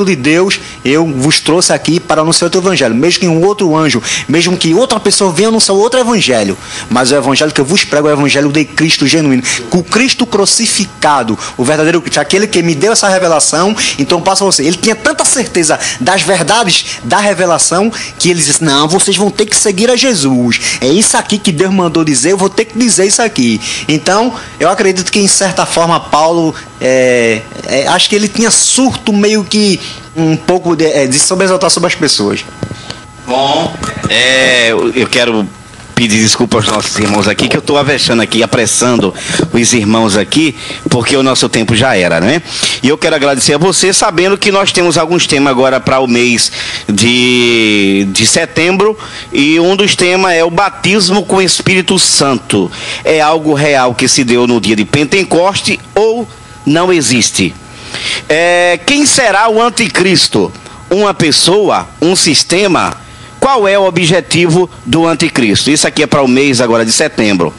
de Deus, eu vos trouxe aqui para anunciar outro evangelho, mesmo que um outro anjo, mesmo que outra pessoa venha anunciar outro evangelho, mas o evangelho que eu vos prego é o evangelho de Cristo genuíno, com Cristo crucificado, o verdadeiro Cristo, aquele que me deu essa revelação. Então passa a você, ele tinha tanta certeza das verdades da revelação, que ele disse, não, vocês vão ter que seguir a Jesus, é isso aqui que Deus mandou dizer, eu vou ter que dizer isso aqui. Então eu acredito que em certa forma Paulo, acho que ele tinha surto meio que um pouco de sobreexaltar sobre as pessoas. Bom, eu quero pedir desculpa aos nossos irmãos aqui, que eu estou avexando aqui, apressando os irmãos aqui, porque o nosso tempo já era, né? E eu quero agradecer a você, sabendo que nós temos alguns temas agora para o mês de setembro, e um dos temas é o batismo com o Espírito Santo. É algo real que se deu no dia de Pentecoste ou não existe? Quem será o anticristo? Uma pessoa? Um sistema? Qual é o objetivo do anticristo? Isso aqui é para o mês agora de setembro.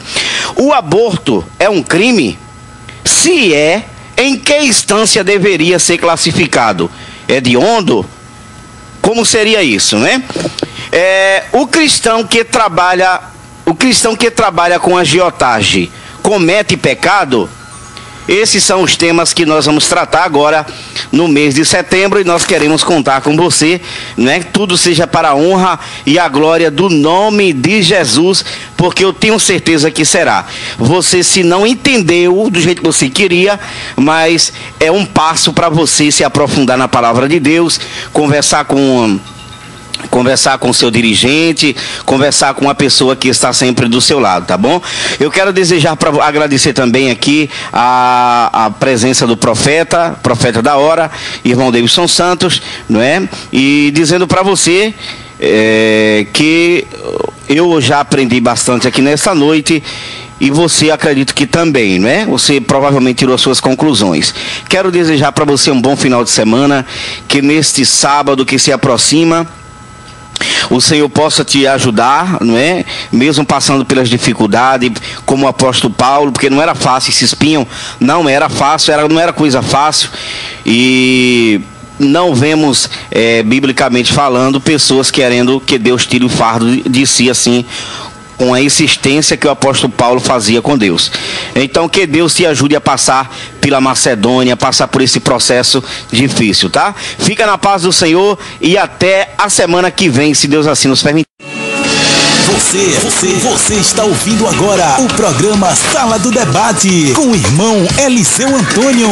O aborto é um crime? Se é, em que instância deveria ser classificado? Hediondo? Como seria isso, né? O cristão que trabalha com agiotagem comete pecado? Esses são os temas que nós vamos tratar agora no mês de setembro, e nós queremos contar com você, né? Tudo seja para a honra e a glória do nome de Jesus, porque eu tenho certeza que será. Você, se não entendeu do jeito que você queria, mas é um passo para você se aprofundar na palavra de Deus, conversar com o seu dirigente, conversar com a pessoa que está sempre do seu lado, tá bom? Eu quero agradecer também aqui a presença do profeta da hora, irmão Davidson Santos, não é? E dizendo para você que eu já aprendi bastante aqui nessa noite. E você, acredito que também, né? Você provavelmente tirou as suas conclusões. Quero desejar para você um bom final de semana, que neste sábado que se aproxima, o Senhor possa te ajudar, não é? Mesmo passando pelas dificuldades, como o apóstolo Paulo, porque não era fácil, esse espinho não era fácil, não era coisa fácil. E não vemos, biblicamente falando, pessoas querendo que Deus tire o fardo de si assim, com a insistência que o apóstolo Paulo fazia com Deus. Então, que Deus te ajude a passar pela Macedônia, passar por esse processo difícil, tá? Fica na paz do Senhor e até a semana que vem, se Deus assim nos permitir. Você está ouvindo agora o programa Sala do Debate com o irmão Eliseu Antônio.